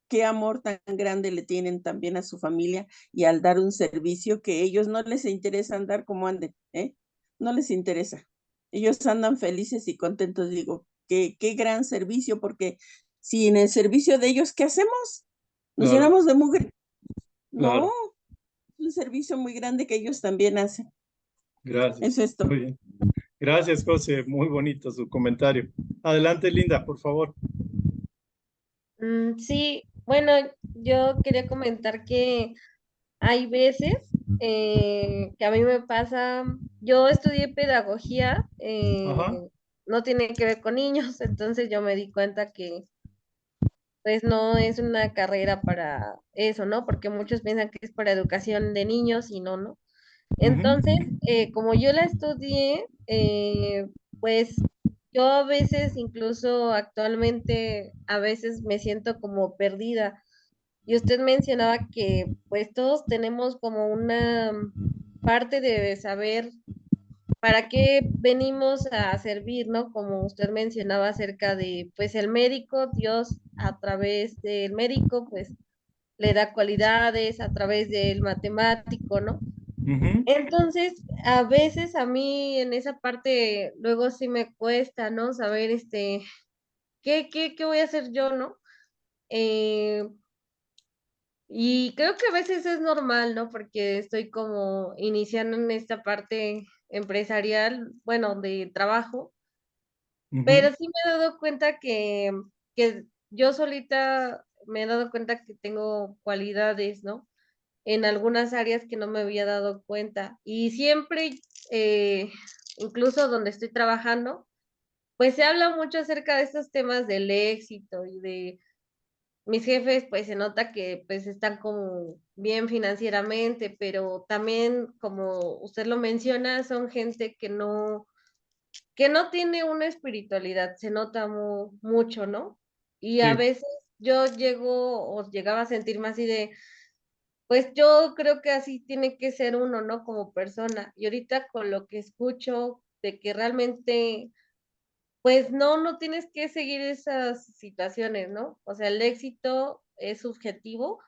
qué amor tan grande le tienen también a su familia, y al dar un servicio que ellos no les interesa andar como anden, ¿eh? No les interesa. Ellos andan felices y contentos. Digo, qué gran servicio, porque si en el servicio de ellos, ¿qué hacemos? Nos Claro, llenamos de mugre. No, claro. es un servicio muy grande que ellos también hacen. Gracias. Eso es todo. Muy bien. Gracias, José. Muy bonito su comentario. Adelante, Linda, por favor. Sí, bueno, yo quería comentar que hay veces que a mí me pasa, yo estudié pedagogía, Ajá. no tiene que ver con niños, entonces yo me di cuenta que pues no es una carrera para eso, ¿no? Porque muchos piensan que es para educación de niños y no, ¿no? Ujú. Entonces, como yo la estudié, pues yo a veces, incluso actualmente, a veces me siento como perdida. Y usted mencionaba que pues todos tenemos como una parte de saber para qué venimos a servir, ¿no? Como usted mencionaba acerca de pues el médico, Dios a través del médico pues le da cualidades, a través del matemático, ¿no? Ujú. Entonces, a veces a mí en esa parte luego sí me cuesta, ¿no? Saber qué voy a hacer yo, ¿no? Eh, y creo que a veces es normal, ¿no? Porque estoy como iniciando en esta parte empresarial, bueno, de trabajo, Ujú. pero sí me he dado cuenta que yo solita me he dado cuenta que tengo cualidades, ¿no? En algunas áreas que no me había dado cuenta. Y siempre, eh, incluso donde estoy trabajando, pues se habla mucho acerca de estos temas del éxito y de mis jefes, pues se nota que pues están como bien financieramente, pero también, como usted lo menciona, son gente que no tiene una espiritualidad, se nota mucho, ¿no? Y a Sí. veces yo llegaba a sentirme así de, pues yo creo que así tiene que ser uno, ¿no? Como persona. Y ahorita con lo que escucho de que realmente, pues no tienes que seguir esas situaciones, ¿no? O sea, el éxito es subjetivo,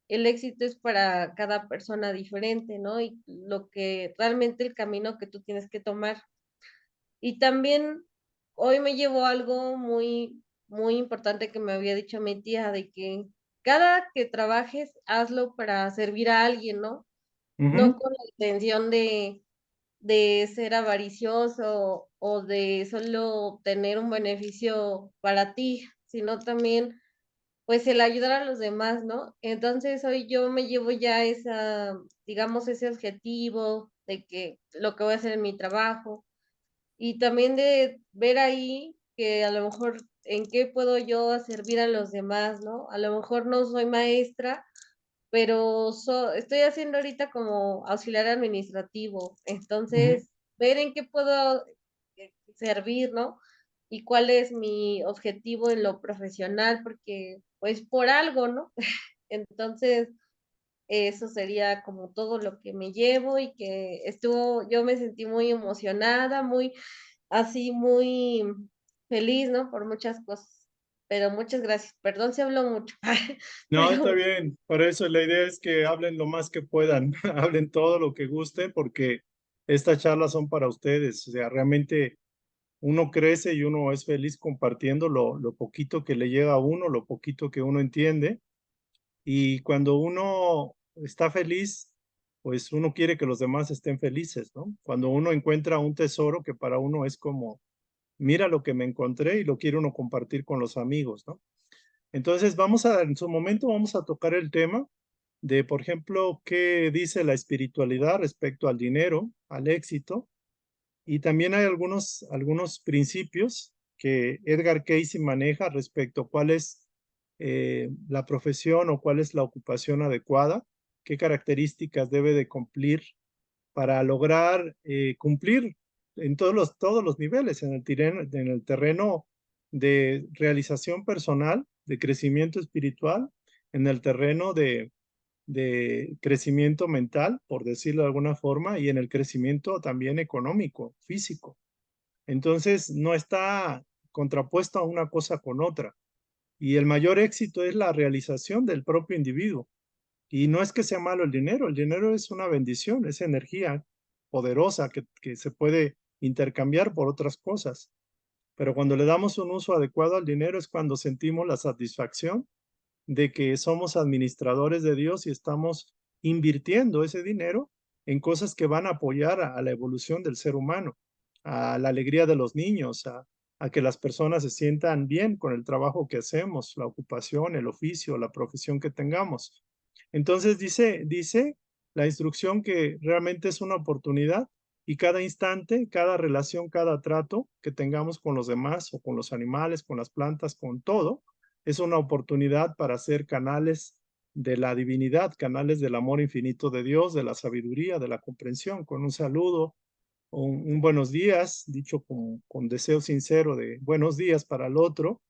el éxito es para cada persona diferente, ¿no? Y lo que realmente el camino que tú tienes que tomar. Y también hoy me llevó algo muy importante que me había dicho mi tía, de que cada que trabajes, hazlo para servir a alguien, ¿no? No con la intención de ser avaricioso o de solo obtener un beneficio para ti, sino también, pues, el ayudar a los demás, ¿no? Entonces, hoy yo me llevo ya esa, digamos, ese objetivo de que lo que voy a hacer en mi trabajo, y también de ver ahí que a lo mejor en qué puedo yo servir a los demás, ¿no? A lo mejor no soy maestra, pero estoy haciendo ahorita como auxiliar administrativo. Ujú. Entonces, ver en qué puedo servir, ¿no? Y cuál es mi objetivo en lo profesional, porque pues por algo, ¿no? Entonces, eso sería como todo lo que me llevo y que yo me sentí muy emocionada, muy así, muy feliz, ¿no? Por muchas cosas. Pero muchas gracias. Perdón si hablo mucho, No, está pero bien. Por eso la idea es que hablen lo más que puedan, hablen todo lo que gusten, porque estas charlas son para ustedes. O sea, realmente uno crece y uno es feliz compartiendo lo poquito que le llega a uno, lo poquito que uno entiende. Y cuando uno está feliz, pues uno quiere que los demás estén felices, ¿no? Cuando uno encuentra un tesoro que para uno es como, mira lo que me encontré y lo quiere uno compartir con los amigos, ¿no? Entonces en su momento vamos a tocar el tema de, por ejemplo, qué dice la espiritualidad respecto al dinero, al éxito, y también hay algunos principios que Edgar Cayce maneja respecto a cuál es la profesión o cuál es la ocupación adecuada, qué características debe de cumplir para lograr cumplir en todos los niveles, en el terreno de realización personal, de crecimiento espiritual, en el terreno de crecimiento mental, por decirlo de alguna forma, y en el crecimiento también económico, físico. Entonces, no está contrapuesto a una cosa con otra. Y el mayor éxito es la realización del propio individuo. Y no es que sea malo el dinero es una bendición, es energía poderosa que se puede intercambiar por otras cosas. Pero cuando le damos un uso adecuado al dinero es cuando sentimos la satisfacción de que somos administradores de Dios y estamos invirtiendo ese dinero en cosas que van a apoyar a la evolución del ser humano, a la alegría de los niños, a que las personas se sientan bien con el trabajo que hacemos, la ocupación, el oficio, la profesión que tengamos. Entonces dice la instrucción que realmente es una oportunidad y cada instante, cada relación, cada trato que tengamos con los demás o con los animales, con las plantas, con todo, es una oportunidad para ser canales de la divinidad, canales del amor infinito de Dios, de la sabiduría, de la comprensión, con un saludo, un buenos días, dicho con deseo sincero de buenos días para el otro,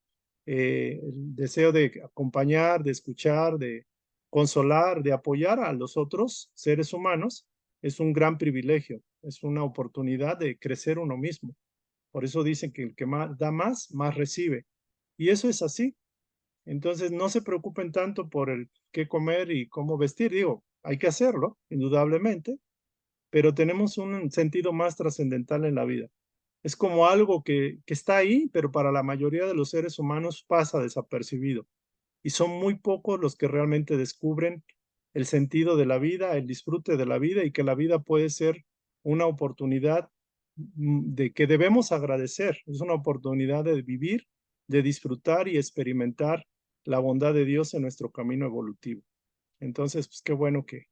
el deseo de acompañar, de escuchar, de consolar, de apoyar a los otros seres humanos, es un gran privilegio, es una oportunidad de crecer uno mismo. Por eso dicen que el que da más recibe. Y eso es así. Entonces, no se preocupen tanto por el qué comer y cómo vestir. Digo, hay que hacerlo, indudablemente, pero tenemos un sentido más trascendental en la vida. Es como algo que está ahí, pero para la mayoría de los seres humanos pasa desapercibido. Y son muy pocos los que realmente descubren el sentido de la vida, el disfrute de la vida y que la vida puede ser una oportunidad de que debemos agradecer. Es una oportunidad de vivir, de disfrutar y experimentar la bondad de Dios en nuestro camino evolutivo. Entonces, pues qué bueno que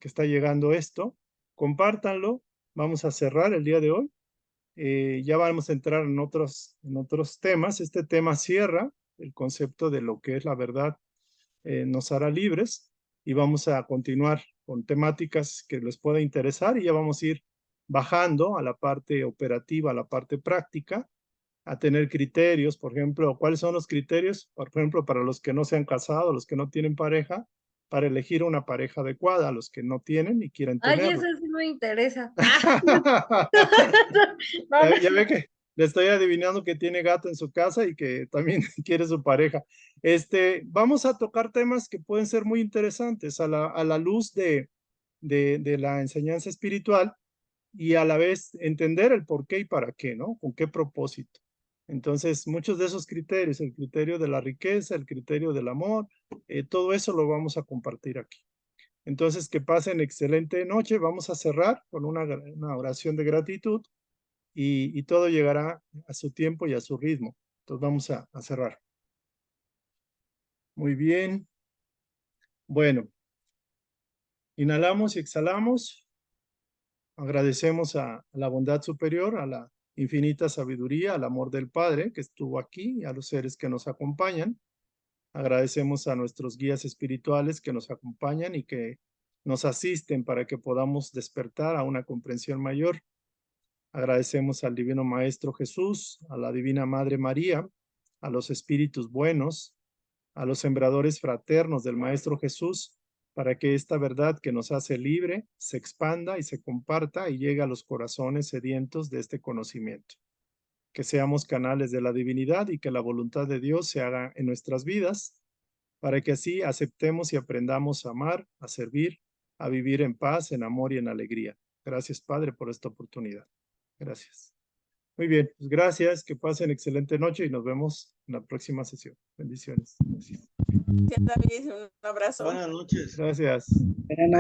está llegando esto. Compártanlo. Vamos a cerrar el día de hoy. Ya vamos a entrar en otros temas. Este tema cierra el concepto de lo que es la verdad, nos hará libres y vamos a continuar con temáticas que les pueda interesar y ya vamos a ir bajando a la parte operativa, a la parte práctica, a tener criterios, por ejemplo, ¿cuáles son los criterios? Por ejemplo, para los que no se han casado, los que no tienen pareja, para elegir una pareja adecuada, a los que no tienen y quieren Ay, tenerlo. eso sí me interesa. Ya ve que le estoy adivinando que tiene gato en su casa y que también quiere su pareja. Vamos a tocar temas que pueden ser muy interesantes a la luz de la enseñanza espiritual y a la vez entender el por qué y para qué, ¿no? Con qué propósito. Entonces, muchos de esos criterios, el criterio de la riqueza, el criterio del amor, todo eso lo vamos a compartir aquí. Entonces, que pasen excelente noche. Vamos a cerrar con una oración de gratitud y todo llegará a su tiempo y a su ritmo. Entonces, vamos a cerrar. Muy bien. Bueno, inhalamos y exhalamos. Agradecemos a la bondad superior, a la infinita sabiduría, al amor del Padre que estuvo aquí y a los seres que nos acompañan. Agradecemos a nuestros guías espirituales que nos acompañan y que nos asisten para que podamos despertar a una comprensión mayor. Agradecemos al Divino Maestro Jesús, a la Divina Madre María, a los espíritus buenos, a los sembradores fraternos del Maestro Jesús, para que esta verdad que nos hace libre se expanda y se comparta y llegue a los corazones sedientos de este conocimiento. Que seamos canales de la divinidad y que la voluntad de Dios se haga en nuestras vidas, para que así aceptemos y aprendamos a amar, a servir, a vivir en paz, en amor y en alegría. Gracias, Padre, por esta oportunidad. Gracias. Muy bien, pues gracias, que pasen excelente noche y nos vemos en la próxima sesión. Bendiciones. Gracias. David, un abrazo. Buenas noches. Gracias. Buenas noches.